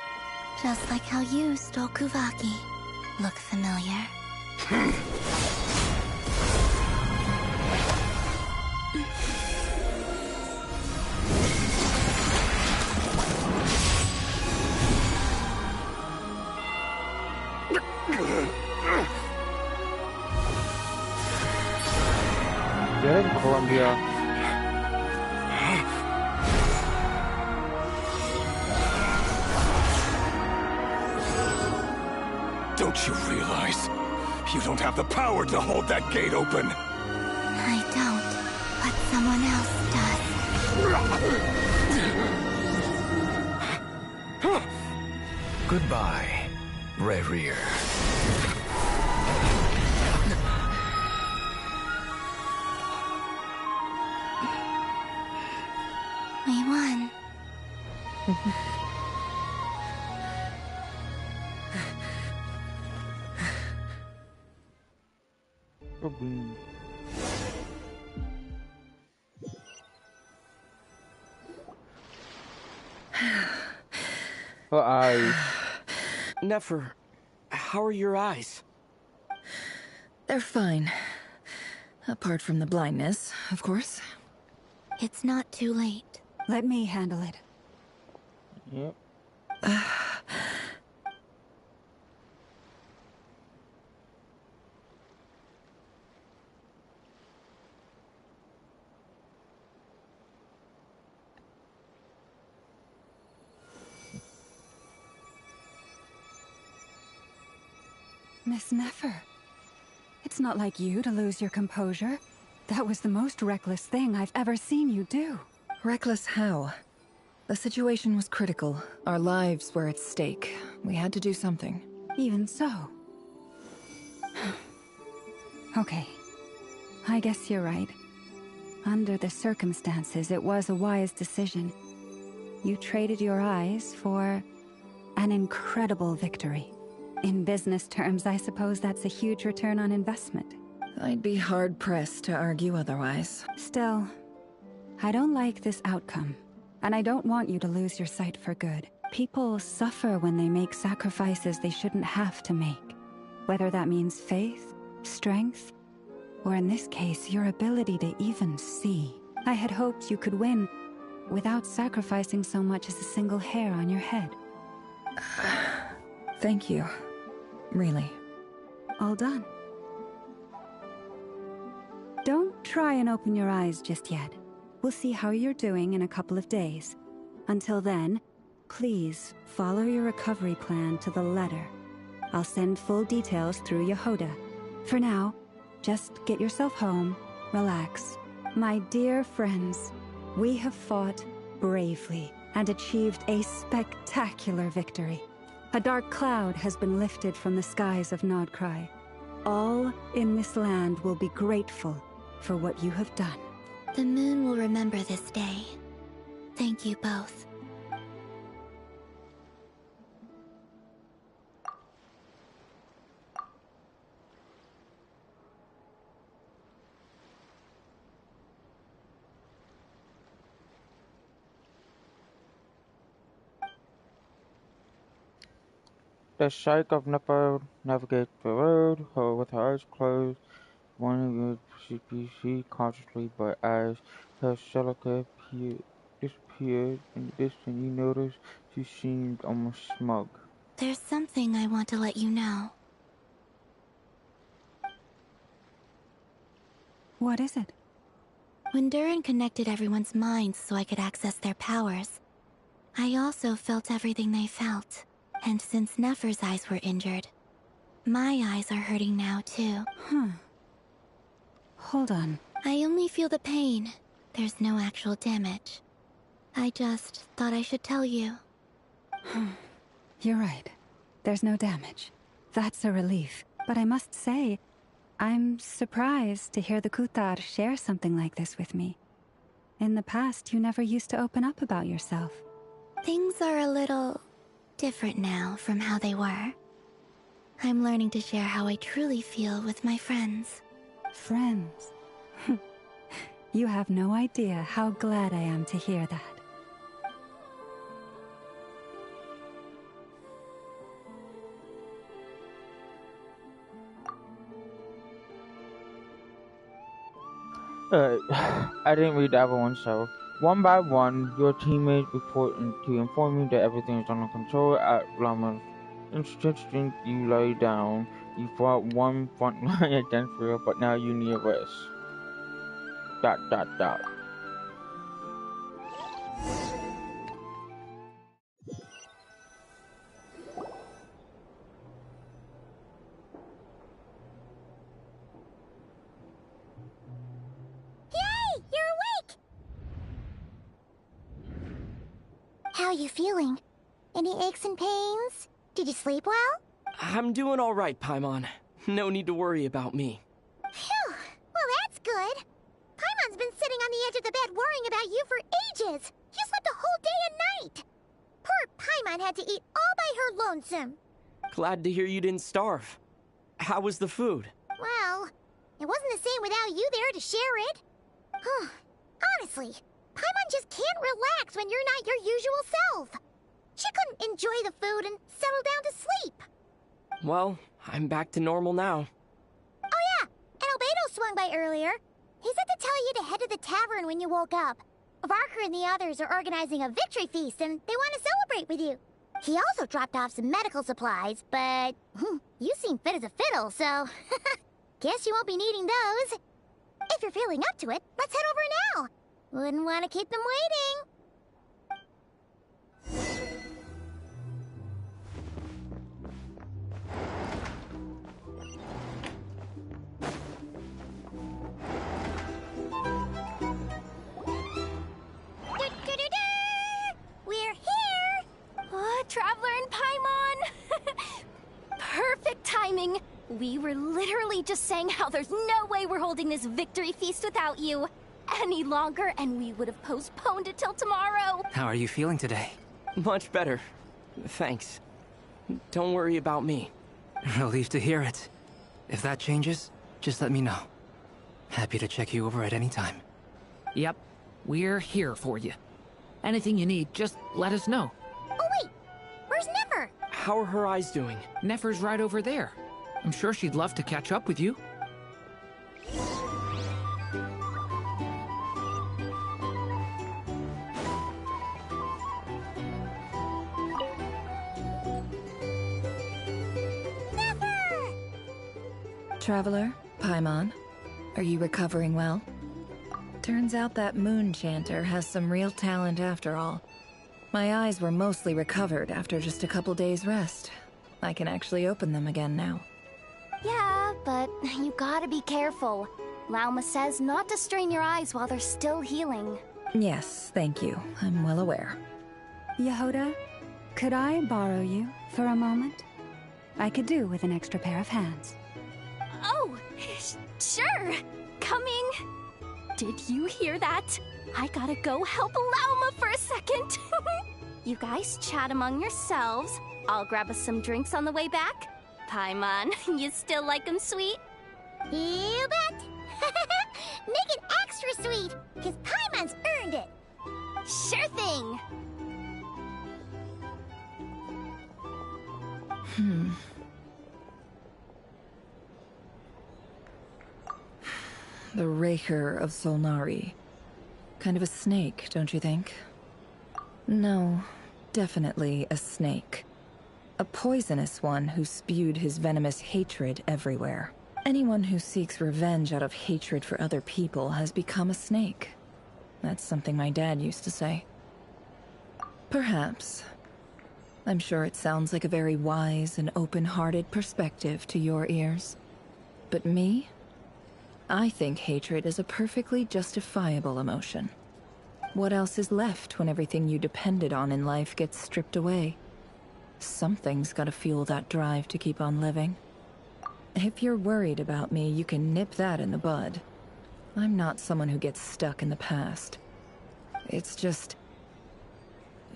Just like how you stole Kuvaki. Look familiar? They're in Colombia. Don't you realize? You don't have the power to hold that gate open! I don't, but someone else does. Goodbye, Rerir. We won. Her eyes. Nefer, how are your eyes? They're fine. Apart from the blindness, of course. It's not too late. Let me handle it. Yep. Miss Nefer. It's not like you to lose your composure. That was the most reckless thing I've ever seen you do. Reckless how? The situation was critical. Our lives were at stake. We had to do something. Even so. Okay. I guess you're right. Under the circumstances, it was a wise decision. You traded your eyes for an incredible victory. In business terms, I suppose that's a huge return on investment. I'd be hard-pressed to argue otherwise. Still, I don't like this outcome, and I don't want you to lose your sight for good. People suffer when they make sacrifices they shouldn't have to make. Whether that means faith, strength, or in this case, your ability to even see. I had hoped you could win without sacrificing so much as a single hair on your head. Thank you. Really. All done. Don't try and open your eyes just yet. We'll see how you're doing in a couple of days. Until then, please follow your recovery plan to the letter. I'll send full details through Yehoda. For now, just get yourself home, relax. My dear friends, we have fought bravely and achieved a spectacular victory. A dark cloud has been lifted from the skies of Nodcry. All in this land will be grateful for what you have done. The moon will remember this day. Thank you both. The Sheikh of Nepal navigates the road, with her eyes closed, wondering if she consciously, but as her Shalaka disappeared in the distance, you noticed she seemed almost smug. There's something I want to let you know. What is it? When Durin connected everyone's minds so I could access their powers, I also felt everything they felt. And since Nefer's eyes were injured, my eyes are hurting now too. Hold on. I only feel the pain. There's no actual damage. I just thought I should tell you. You're right. There's no damage. That's a relief. But I must say, I'm surprised to hear the Kutar share something like this with me. In the past, you never used to open up about yourself. Things are a little different now from how they were. I'm learning to share how I truly feel with my friends. Friends? You have no idea how glad I am to hear that. I didn't read the other one, so one by one, your teammates report to inform you that everything is under control at Llama's instinct. You lay down. You fought one frontline against real, but now you need a rest. ... Yay! You're awake! How are you feeling? Any aches and pains? Did you sleep well? I'm doing all right, Paimon. No need to worry about me. Phew! Well, that's good. Paimon's been sitting on the edge of the bed worrying about you for ages. You slept a whole day and night. Poor Paimon had to eat all by her lonesome. Glad to hear you didn't starve. How was the food? Well, it wasn't the same without you there to share it. Honestly, Paimon just can't relax when you're not your usual self. She couldn't enjoy the food and settle down to sleep. Well, I'm back to normal now. Oh yeah, and Albedo swung by earlier. He said to tell you to head to the tavern when you woke up. Varker and the others are organizing a victory feast and they want to celebrate with you. He also dropped off some medical supplies, but you seem fit as a fiddle, so guess you won't be needing those. If you're feeling up to it, let's head over now. Wouldn't want to keep them waiting. We're here! Oh, Traveler and Paimon! Perfect timing! We were literally just saying how there's no way we're holding this victory feast without you any longer, and we would have postponed it till tomorrow. How are you feeling today? Much better. Thanks. Don't worry about me. Relieved to hear it. If that changes, just let me know. Happy to check you over at any time. Yep, we're here for you. Anything you need, just let us know. Oh wait, where's Nefer? How are her eyes doing? Nefer's right over there. I'm sure she'd love to catch up with you. Traveler, Paimon, are you recovering well? Turns out that moon chanter has some real talent after all. My eyes were mostly recovered after just a couple days' rest. I can actually open them again now. Yeah, but you gotta be careful. Lauma says not to strain your eyes while they're still healing. Yes, thank you. I'm well aware. Yehoda, could I borrow you for a moment? I could do with an extra pair of hands. Oh, sure. Coming. Did you hear that? I gotta go help Lauma for a second. You guys chat among yourselves. I'll grab us some drinks on the way back. Paimon, you still like them sweet? You bet! Make it extra sweet, because Paimon's earned it! Sure thing! The Raker of Solnari. Kind of a snake, don't you think? No, definitely a snake. A poisonous one who spewed his venomous hatred everywhere. Anyone who seeks revenge out of hatred for other people has become a snake. That's something my dad used to say. Perhaps. I'm sure it sounds like a very wise and open-hearted perspective to your ears. But me? I think hatred is a perfectly justifiable emotion. What else is left when everything you depended on in life gets stripped away? Something's gotta fuel that drive to keep on living. If you're worried about me, you can nip that in the bud. I'm not someone who gets stuck in the past. It's just...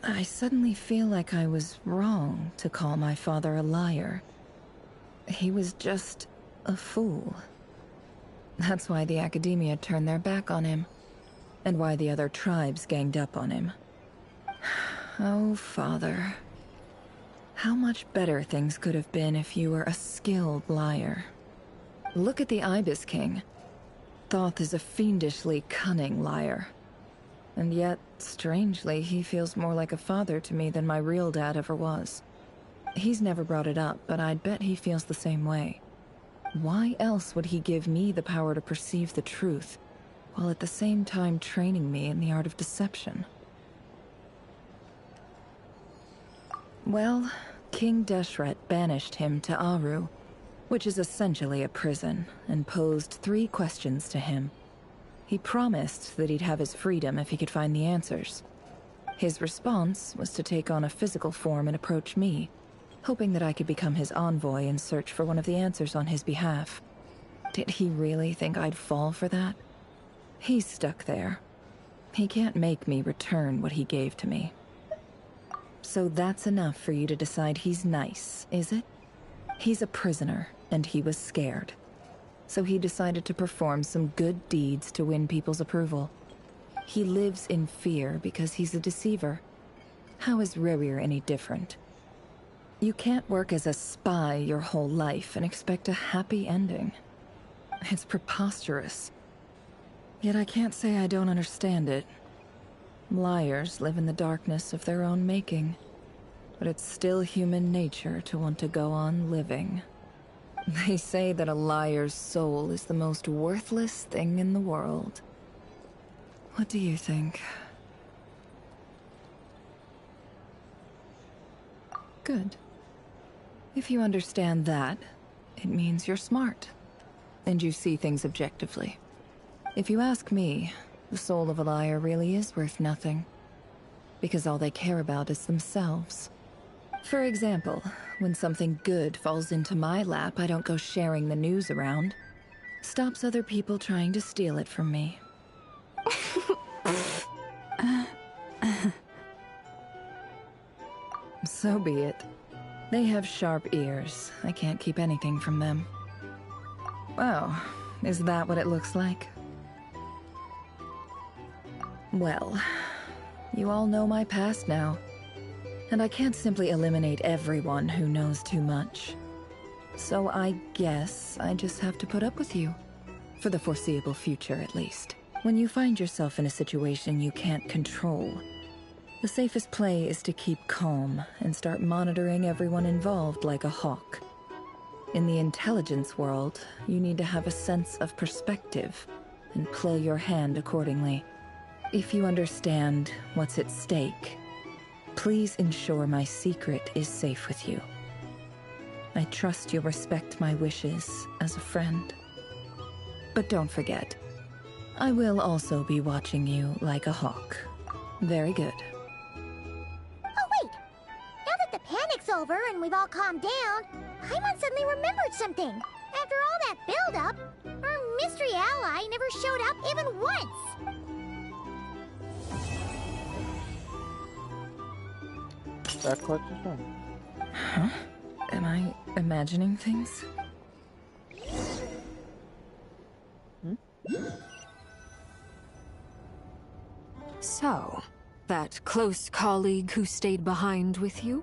I suddenly feel like I was wrong to call my father a liar. He was just a fool. That's why the Academia turned their back on him, and why the other tribes ganged up on him. Oh, Father. How much better things could have been if you were a skilled liar. Look at the Ibis King. Thoth is a fiendishly cunning liar. And yet, strangely, he feels more like a father to me than my real dad ever was. He's never brought it up, but I'd bet he feels the same way. Why else would he give me the power to perceive the truth, while at the same time training me in the art of deception? Well, King Deshret banished him to Aru, which is essentially a prison, and posed 3 questions to him. He promised that he'd have his freedom if he could find the answers. His response was to take on a physical form and approach me, hoping that I could become his envoy and search for one of the answers on his behalf. Did he really think I'd fall for that? He's stuck there. He can't make me return what he gave to me. So that's enough for you to decide he's nice, is it? He's a prisoner, and he was scared. So he decided to perform some good deeds to win people's approval. He lives in fear because he's a deceiver. How is Rerir any different? You can't work as a spy your whole life and expect a happy ending. It's preposterous. Yet I can't say I don't understand it. Liars live in the darkness of their own making. But it's still human nature to want to go on living. They say that a liar's soul is the most worthless thing in the world. What do you think? Good. If you understand that, it means you're smart. And you see things objectively. If you ask me, the soul of a liar really is worth nothing. Because all they care about is themselves. For example, when something good falls into my lap, I don't go sharing the news around. Stops other people trying to steal it from me. So be it. They have sharp ears. I can't keep anything from them. Oh, is that what it looks like? Well, you all know my past now. And I can't simply eliminate everyone who knows too much. So I guess I just have to put up with you. For the foreseeable future, at least. When you find yourself in a situation you can't control, the safest play is to keep calm and start monitoring everyone involved like a hawk. In the intelligence world, you need to have a sense of perspective and play your hand accordingly. If you understand what's at stake, please ensure my secret is safe with you. I trust you'll respect my wishes as a friend. But don't forget, I will also be watching you like a hawk. Very good. Oh wait! Now that the panic's over and we've all calmed down, Paimon suddenly remembered something. After all that build-up, our mystery ally never showed up even once! That question? Huh? Am I imagining things? So, that close colleague who stayed behind with you?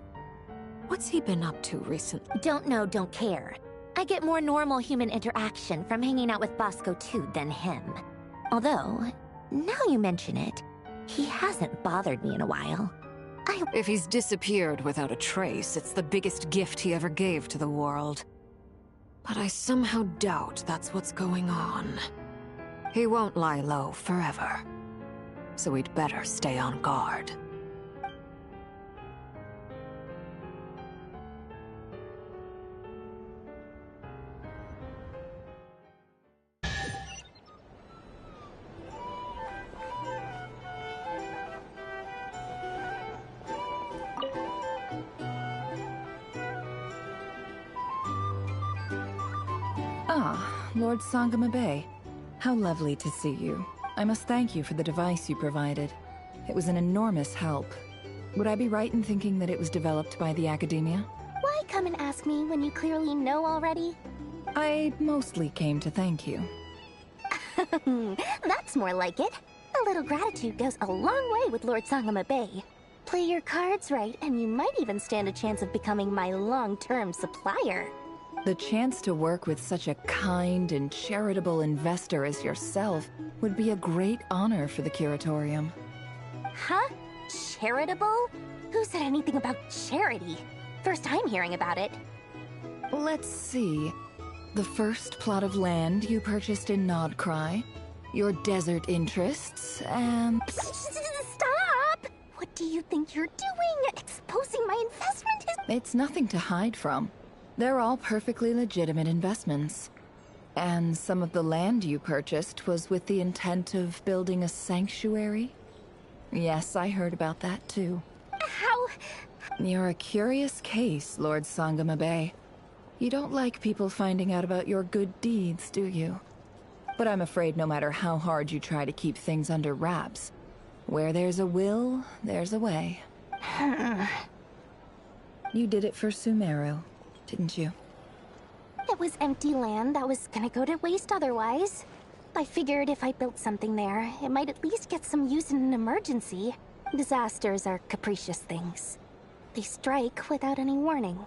What's he been up to recently? Don't know, don't care. I get more normal human interaction from hanging out with Bosco 2 than him. Although, now you mention it, he hasn't bothered me in a while. If he's disappeared without a trace, it's the biggest gift he ever gave to the world. But I somehow doubt that's what's going on. He won't lie low forever. So we'd better stay on guard. Ah, Lord Sangama Bay. How lovely to see you. I must thank you for the device you provided. It was an enormous help. Would I be right in thinking that it was developed by the Academia? Why come and ask me when you clearly know already? I mostly came to thank you. That's more like it. A little gratitude goes a long way with Lord Sangama Bay. Play your cards right, and you might even stand a chance of becoming my long-term supplier. The chance to work with such a kind and charitable investor as yourself would be a great honor for the Curatorium. Huh? Charitable? Who said anything about charity? First I'm hearing about it. Let's see. The first plot of land you purchased in Nodcry, your desert interests, and... Stop! What do you think you're doing? Exposing my investment is... It's nothing to hide from. They're all perfectly legitimate investments. And some of the land you purchased was with the intent of building a sanctuary? Yes, I heard about that too. How? You're a curious case, Lord Sangamabe. You don't like people finding out about your good deeds, do you? But I'm afraid no matter how hard you try to keep things under wraps, where there's a will, there's a way. You did it for Sumeru, didn't you? It was empty land that was gonna go to waste otherwise. I figured if I built something there, it might at least get some use in an emergency. Disasters are capricious things. They strike without any warning.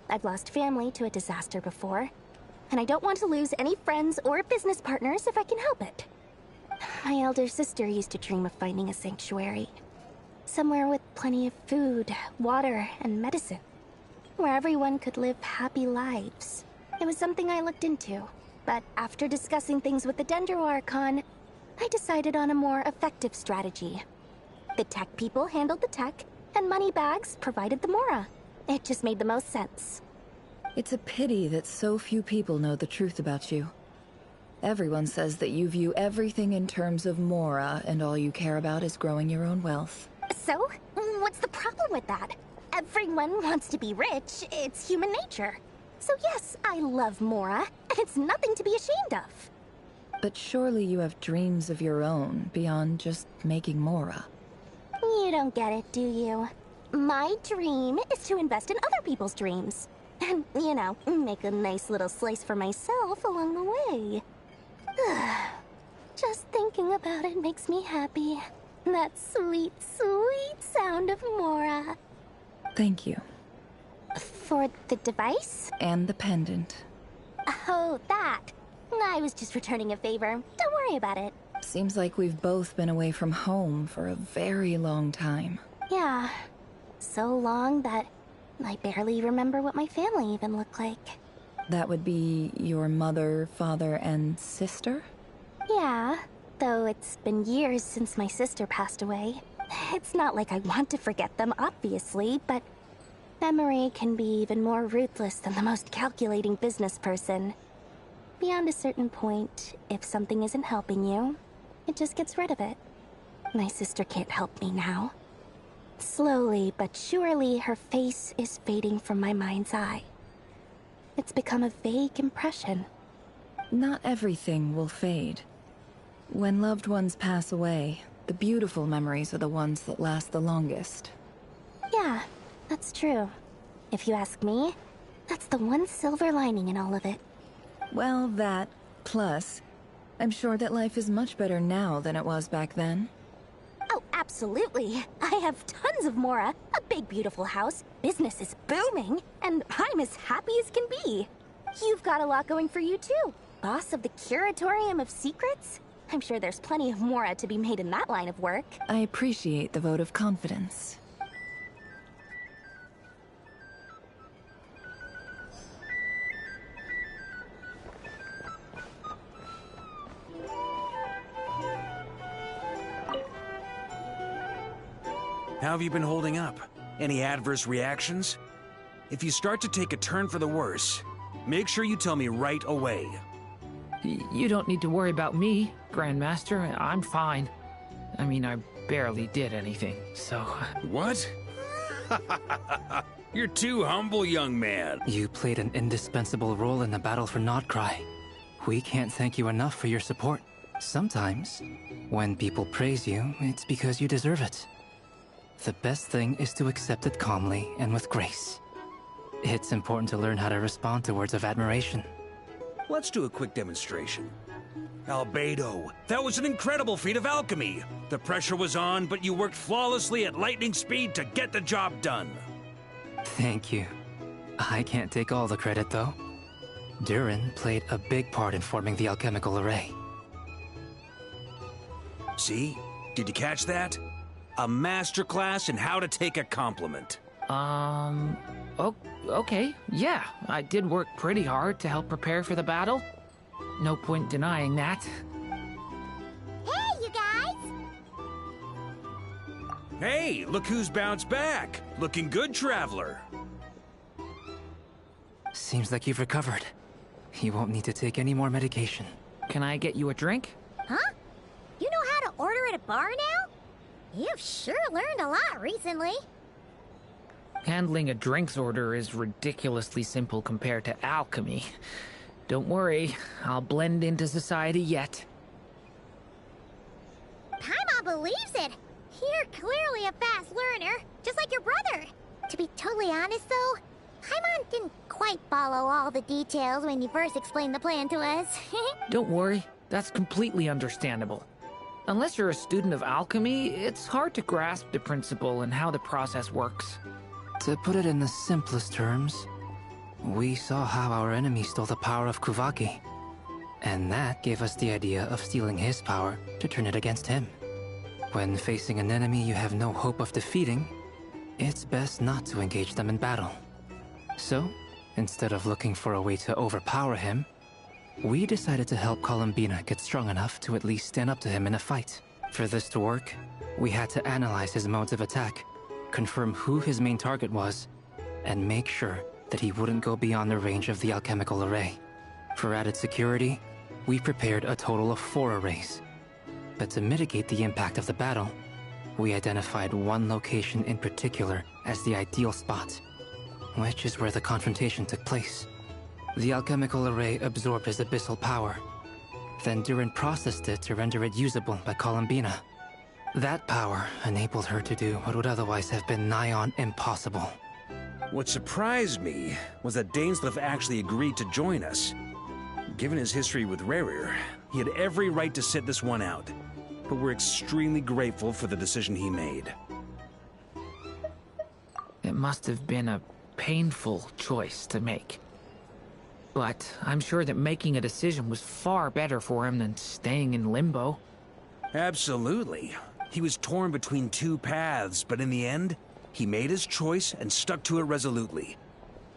I've lost family to a disaster before, and I don't want to lose any friends or business partners if I can help it. My elder sister used to dream of finding a sanctuary. Somewhere with plenty of food, water, and medicine. Where everyone could live happy lives. It was something I looked into, but after discussing things with the Dendro Archon, I decided on a more effective strategy. The tech people handled the tech, and Moneybags provided the Mora. It just made the most sense. It's a pity that so few people know the truth about you. Everyone says that you view everything in terms of Mora, and all you care about is growing your own wealth. So, what's the problem with that? Everyone wants to be rich. It's human nature. So yes, I love Mora, and it's nothing to be ashamed of. But surely you have dreams of your own, beyond just making Mora. You don't get it, do you? My dream is to invest in other people's dreams. And, you know, make a nice little slice for myself along the way. Just thinking about it makes me happy. That sweet, sweet sound of Mora. Thank you. For the device? And the pendant. Oh, that. I was just returning a favor. Don't worry about it. Seems like we've both been away from home for a very long time. Yeah. So long that I barely remember what my family even looked like. That would be your mother, father, and sister? Yeah, though it's been years since my sister passed away. It's not like I want to forget them, obviously, but memory can be even more ruthless than the most calculating business person. Beyond a certain point, if something isn't helping you, it just gets rid of it. My sister can't help me now. Slowly but surely, her face is fading from my mind's eye. It's become a vague impression. Not everything will fade. When loved ones pass away, the beautiful memories are the ones that last the longest. Yeah, that's true. If you ask me, that's the one silver lining in all of it. Well, that, plus, I'm sure that life is much better now than it was back then. Oh, absolutely. I have tons of Mora, a big beautiful house, business is booming, and I'm as happy as can be. You've got a lot going for you too. Boss of the Curatorium of Secrets? I'm sure there's plenty of Mora to be made in that line of work. I appreciate the vote of confidence. How have you been holding up? Any adverse reactions? If you start to take a turn for the worse, make sure you tell me right away. You don't need to worry about me, Grandmaster. I'm fine. I mean, I barely did anything, so... What? You're too humble, young man. You played an indispensable role in the battle for Nodcry. We can't thank you enough for your support. Sometimes, when people praise you, it's because you deserve it. The best thing is to accept it calmly and with grace. It's important to learn how to respond to words of admiration. Let's do a quick demonstration. Albedo, that was an incredible feat of alchemy. The pressure was on, but you worked flawlessly at lightning speed to get the job done. Thank you. I can't take all the credit, though. Durin played a big part in forming the alchemical array. See? Did you catch that? A masterclass in how to take a compliment. Okay, yeah. I did work pretty hard to help prepare for the battle. No point denying that. Hey, you guys! Hey, look who's bounced back. Looking good, Traveler. Seems like you've recovered. You won't need to take any more medication. Can I get you a drink? Huh? You know how to order at a bar now? You've sure learned a lot recently. Handling a drinks order is ridiculously simple compared to alchemy. Don't worry, I'll blend into society yet. Paimon believes it. You're clearly a fast learner, just like your brother. To be totally honest, though, Paimon didn't quite follow all the details when you first explained the plan to us. Don't worry, that's completely understandable. Unless you're a student of alchemy, it's hard to grasp the principle and how the process works. To put it in the simplest terms, we saw how our enemy stole the power of Kuvaki. And that gave us the idea of stealing his power to turn it against him. When facing an enemy you have no hope of defeating, it's best not to engage them in battle. So, instead of looking for a way to overpower him, we decided to help Columbina get strong enough to at least stand up to him in a fight. For this to work, we had to analyze his modes of attack, confirm who his main target was, and make sure that he wouldn't go beyond the range of the alchemical array. For added security, we prepared a total of 4 arrays. But to mitigate the impact of the battle, we identified one location in particular as the ideal spot, which is where the confrontation took place. The alchemical array absorbed his abyssal power. Then Durin processed it to render it usable by Columbina. That power enabled her to do what would otherwise have been nigh on impossible. What surprised me was that Dainsleif actually agreed to join us. Given his history with Rerir, he had every right to sit this one out. But we're extremely grateful for the decision he made. It must have been a painful choice to make. But I'm sure that making a decision was far better for him than staying in limbo. Absolutely. He was torn between 2 paths, but in the end, he made his choice and stuck to it resolutely.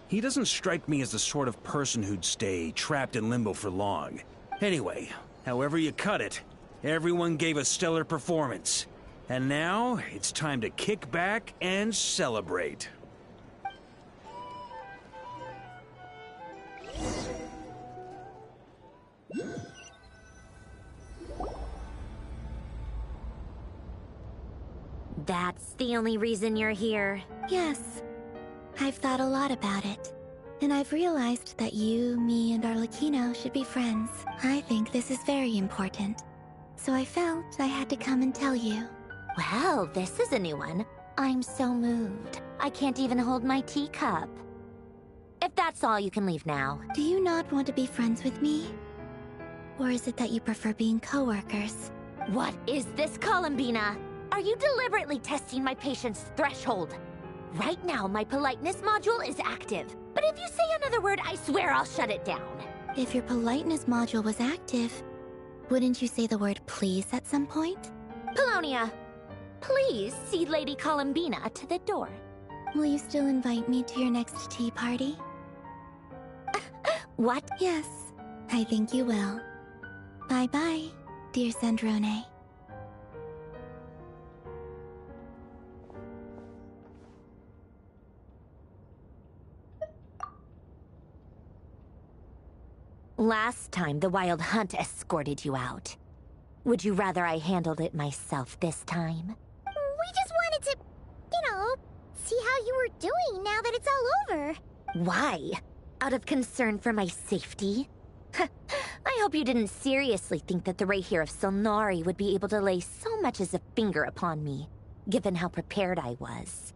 He doesn't strike me as the sort of person who'd stay trapped in limbo for long. Anyway, however you cut it, everyone gave a stellar performance. And now, it's time to kick back and celebrate. That's the only reason you're here. Yes. I've thought a lot about it. And I've realized that you, me, and Arlecchino should be friends. I think this is very important. So I felt I had to come and tell you. Well, this is a new one. I'm so moved. I can't even hold my teacup. If that's all, you can leave now. Do you not want to be friends with me? Or is it that you prefer being co-workers? What is this, Columbina? Are you deliberately testing my patience threshold? Right now, my politeness module is active. But if you say another word, I swear I'll shut it down. If your politeness module was active, wouldn't you say the word please at some point? Paulownia, please see Lady Columbina to the door. Will you still invite me to your next tea party? What? Yes, I think you will. Bye-bye, dear Sandrone. Last time, the Wild Hunt escorted you out. Would you rather I handled it myself this time? We just wanted to, see how you were doing now that it's all over. Why? Out of concern for my safety? I hope you didn't seriously think that the Rahier of Solnari would be able to lay so much as a finger upon me, given how prepared I was.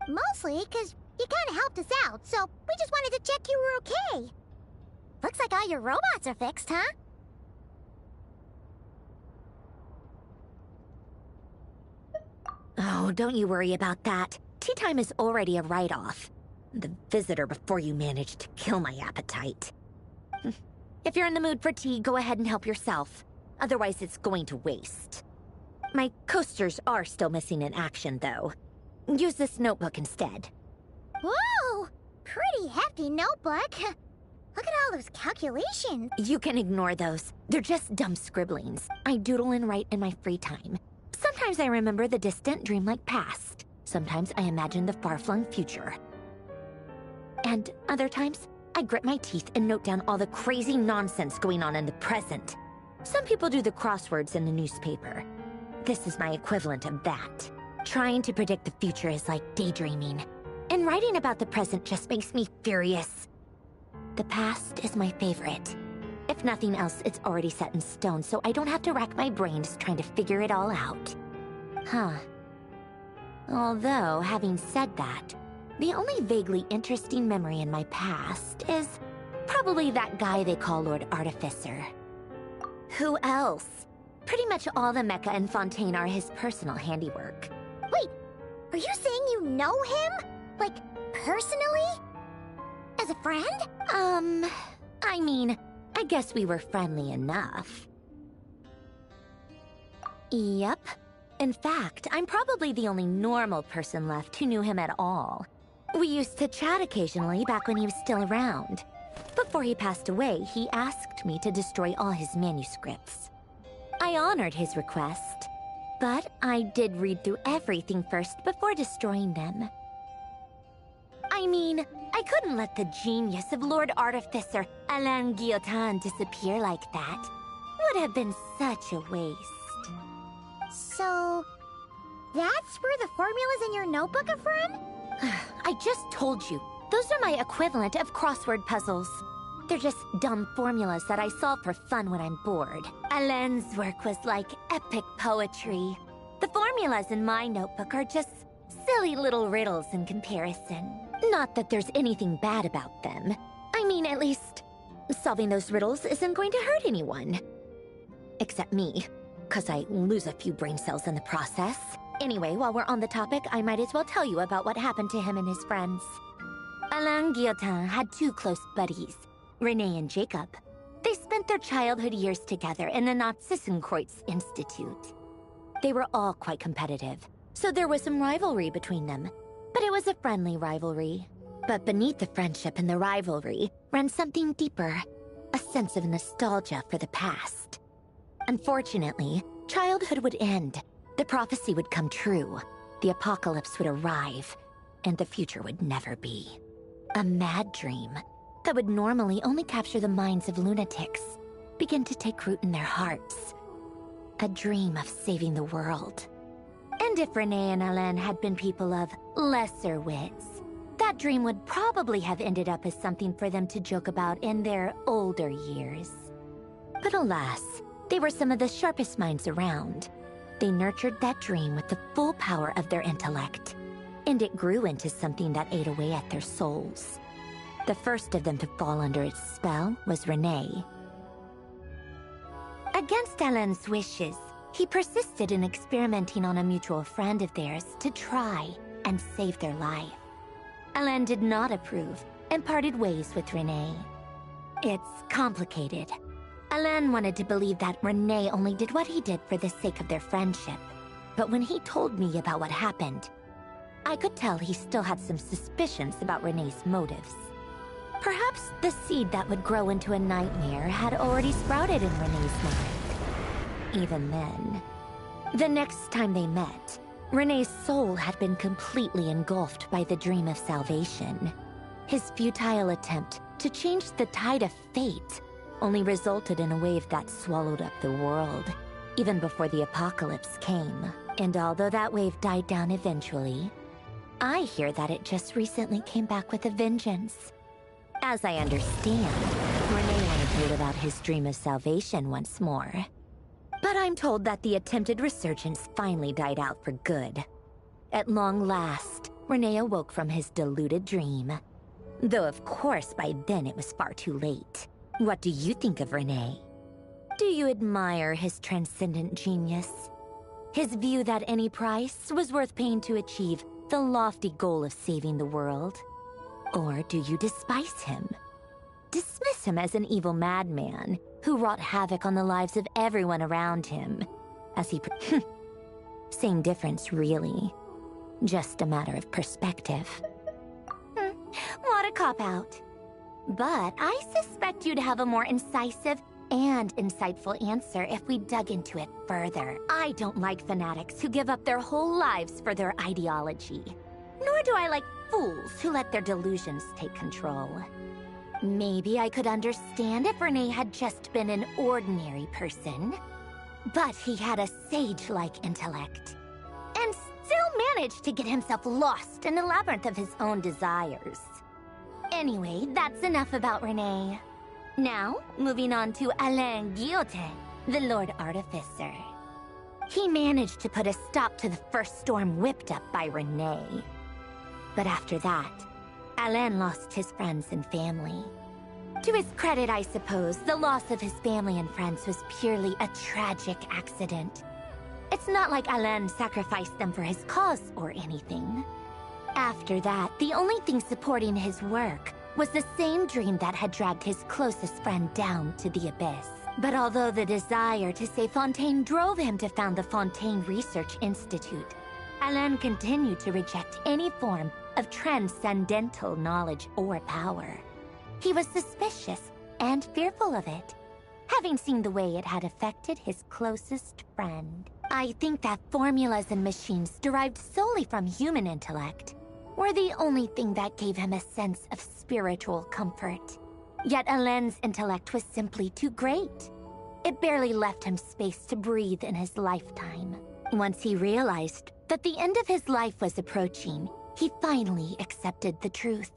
Mostly because you kind of helped us out, so we just wanted to check you were okay. Looks like all your robots are fixed, huh? Oh, don't you worry about that. Tea time is already a write-off. the visitor before you managed to kill my appetite. If you're in the mood for tea, go ahead and help yourself. Otherwise, it's going to waste. My coasters are still missing in action, though. Use this notebook instead. Whoa! Pretty hefty notebook. Look at all those calculations. You can ignore those. They're just dumb scribblings. I doodle and write in my free time. Sometimes I remember the distant, dreamlike past. Sometimes I imagine the far-flung future. And other times, I grit my teeth and note down all the crazy nonsense going on in the present. Some people do the crosswords in the newspaper. This is my equivalent of that. Trying to predict the future is like daydreaming. And writing about the present just makes me furious. The past is my favorite. If nothing else, it's already set in stone, so I don't have to rack my brains trying to figure it all out. Huh. Although, having said that, the only vaguely interesting memory in my past is probably that guy they call Lord Artificer. Who else? Pretty much all the mecha and Fontaine are his personal handiwork. Wait, are you saying you know him? Like, personally? As a friend? I mean, I guess we were friendly enough. Yep. In fact, I'm probably the only normal person left who knew him at all. We used to chat occasionally back when he was still around. Before he passed away, he asked me to destroy all his manuscripts. I honored his request, but I did read through everything first before destroying them. I mean, I couldn't let the genius of Lord Artificer Alain Guillotin disappear like that. Would have been such a waste. So, that's where the formulas in your notebook are from? I just told you. Those are my equivalent of crossword puzzles. They're just dumb formulas that I solve for fun when I'm bored. Alain's work was like epic poetry. The formulas in my notebook are just silly little riddles in comparison. Not that there's anything bad about them. I mean, at least, solving those riddles isn't going to hurt anyone. Except me, 'cause I lose a few brain cells in the process. Anyway, while we're on the topic, I might as well tell you about what happened to him and his friends. Alain Guillotin had two close buddies, Renee and Jacob. They spent their childhood years together in the Narzissenkreuz Institute. They were all quite competitive, so there was some rivalry between them. But it was a friendly rivalry. But beneath the friendship and the rivalry ran something deeper, a sense of nostalgia for the past. Unfortunately, childhood would end. The prophecy would come true. The apocalypse would arrive, and the future would never be. A mad dream that would normally only capture the minds of lunatics began to take root in their hearts. A dream of saving the world. And if Renee and Alain had been people of lesser wits, that dream would probably have ended up as something for them to joke about in their older years. But alas, they were some of the sharpest minds around. They nurtured that dream with the full power of their intellect, and it grew into something that ate away at their souls. The first of them to fall under its spell was Renee. Against Alain's wishes, he persisted in experimenting on a mutual friend of theirs to try and save their life. Alain did not approve and parted ways with Renee. It's complicated. Alain wanted to believe that Renee only did what he did for the sake of their friendship. But when he told me about what happened, I could tell he still had some suspicions about Renee's motives. Perhaps the seed that would grow into a nightmare had already sprouted in Renee's mind. Even then, the next time they met, Renee's soul had been completely engulfed by the dream of salvation. His futile attempt to change the tide of fate only resulted in a wave that swallowed up the world, even before the apocalypse came. And although that wave died down eventually, I hear that it just recently came back with a vengeance. As I understand, Renee wanted to live out his dream of salvation once more. But I'm told that the attempted resurgence finally died out for good. At long last, Renee awoke from his deluded dream. Though of course by then it was far too late. What do you think of Renee? Do you admire his transcendent genius? His view that any price was worth paying to achieve the lofty goal of saving the world? Or do you despise him? Dismiss him as an evil madman who wrought havoc on the lives of everyone around him, as he... Same difference, really. Just a matter of perspective. What a cop-out. But I suspect you'd have a more incisive and insightful answer if we dug into it further. I don't like fanatics who give up their whole lives for their ideology. Nor do I like fools who let their delusions take control. Maybe I could understand if Renee had just been an ordinary person. But he had a sage-like intellect. And still managed to get himself lost in a labyrinth of his own desires. Anyway, that's enough about Renee. Now, moving on to Alain Guillotin, the Lord Artificer. He managed to put a stop to the first storm whipped up by Renee. But after that, Alain lost his friends and family. To his credit, I suppose, the loss of his family and friends was purely a tragic accident. It's not like Alain sacrificed them for his cause or anything. After that, the only thing supporting his work was the same dream that had dragged his closest friend down to the abyss. But although the desire to save Fontaine drove him to found the Fontaine Research Institute, Alain continued to reject any form of transcendental knowledge or power. He was suspicious and fearful of it, having seen the way it had affected his closest friend. I think that formulas and machines derived solely from human intellect were the only thing that gave him a sense of spiritual comfort. Yet Alain's intellect was simply too great. It barely left him space to breathe in his lifetime. Once he realized that the end of his life was approaching, he finally accepted the truth.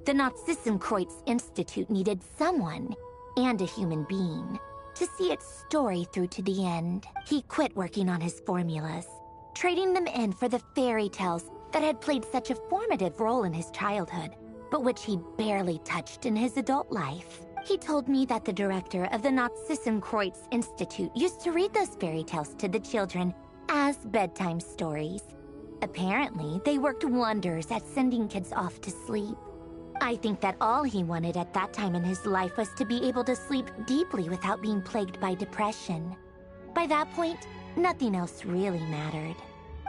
The Nazissenkreuz Institute needed someone, and a human being, to see its story through to the end. He quit working on his formulas, trading them in for the fairy tales that had played such a formative role in his childhood, but which he barely touched in his adult life. He told me that the director of the Nazissenkreuz Institute used to read those fairy tales to the children as bedtime stories. Apparently, they worked wonders at sending kids off to sleep. I think that all he wanted at that time in his life was to be able to sleep deeply without being plagued by depression. By that point, nothing else really mattered.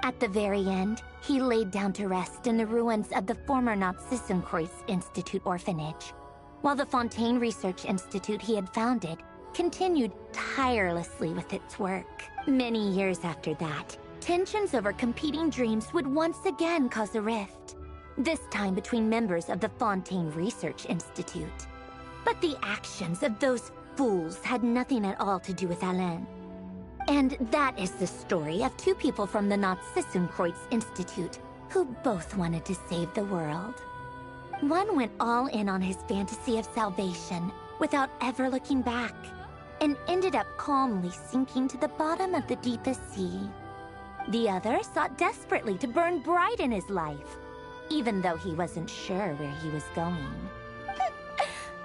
At the very end, he laid down to rest in the ruins of the former Nazissenkreuz Institute orphanage, while the Fontaine Research Institute he had founded continued tirelessly with its work. Many years after that, tensions over competing dreams would once again cause a rift, this time between members of the Fontaine Research Institute. But the actions of those fools had nothing at all to do with Alain. And that is the story of two people from the Nazissenkreuz Institute who both wanted to save the world. One went all in on his fantasy of salvation without ever looking back, and ended up calmly sinking to the bottom of the deepest sea. The other sought desperately to burn bright in his life, even though he wasn't sure where he was going.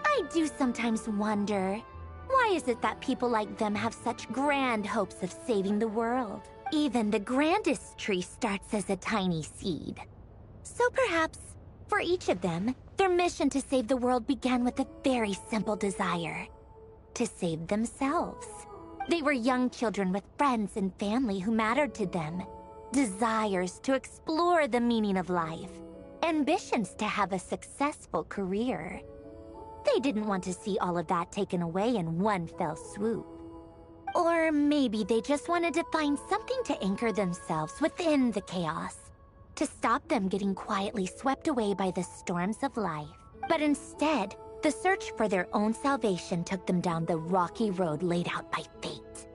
I do sometimes wonder, why is it that people like them have such grand hopes of saving the world? Even the grandest tree starts as a tiny seed. So perhaps, for each of them, their mission to save the world began with a very simple desire: to save themselves. They were young children with friends and family who mattered to them, desires to explore the meaning of life, ambitions to have a successful career. They didn't want to see all of that taken away in one fell swoop. Or maybe they just wanted to find something to anchor themselves within the chaos, to stop them getting quietly swept away by the storms of life. But instead, the search for their own salvation took them down the rocky road laid out by fate.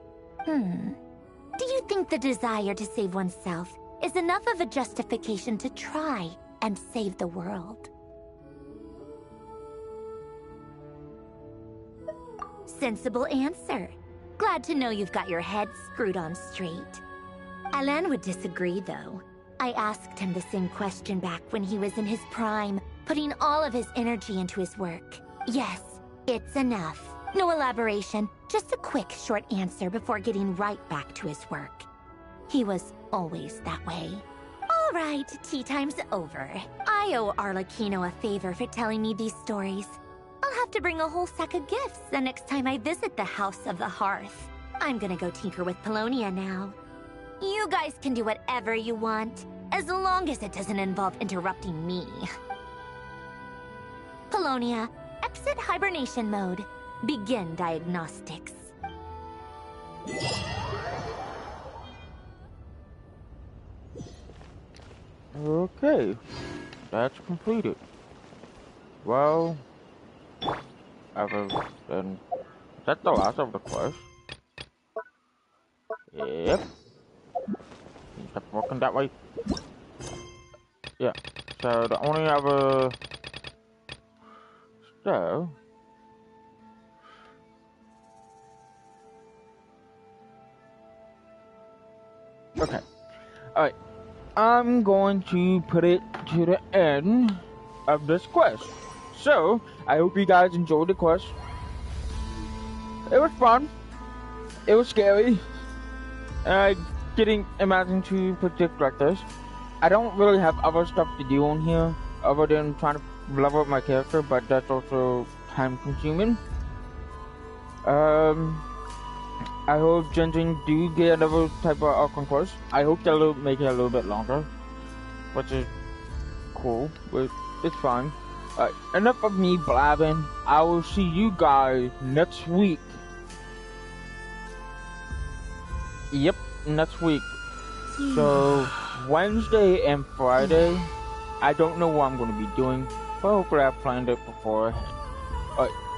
Do you think the desire to save oneself is enough of a justification to try and save the world? Sensible answer. Glad to know you've got your head screwed on straight. Alain would disagree, though. I asked him the same question back when he was in his prime, putting all of his energy into his work. Yes, it's enough. No elaboration, just a quick, short answer before getting right back to his work. He was always that way. All Right, tea time's over. I owe Arlecchino a favor for telling me these stories. I'll have to bring a whole sack of gifts the next time I visit the House of the Hearth. I'm gonna go tinker with Polonia now. You guys can do whatever you want, as long as it doesn't involve interrupting me. Polonia, exit hibernation mode. Begin diagnostics. Okay, that's completed. Well, then that's the last of the quest. Yep. Keep walking that way. Yeah. So the only other so. Okay. Alright. I'm going to put it to the end of this quest. So, I hope you guys enjoyed the quest. It was fun. It was scary. And I didn't imagine to predict like this. I don't really have other stuff to do on here other than trying to level up my character, but that's also time consuming. I hope Genshin do get another type of outcome quest. I hope they'll make it a little bit longer, which is cool, but it's fine. Enough of me blabbing. I will see you guys next week. Yep, next week. So, Wednesday and Friday, I don't know what I'm going to be doing, but hopefully I've planned it beforehand.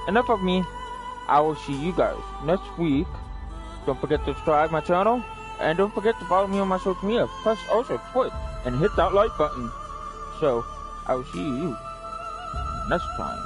Enough of me. I will see you guys next week. Don't forget to subscribe my channel, and don't forget to follow me on my social media. Press also Twitch and hit that like button. So, I will see you next time.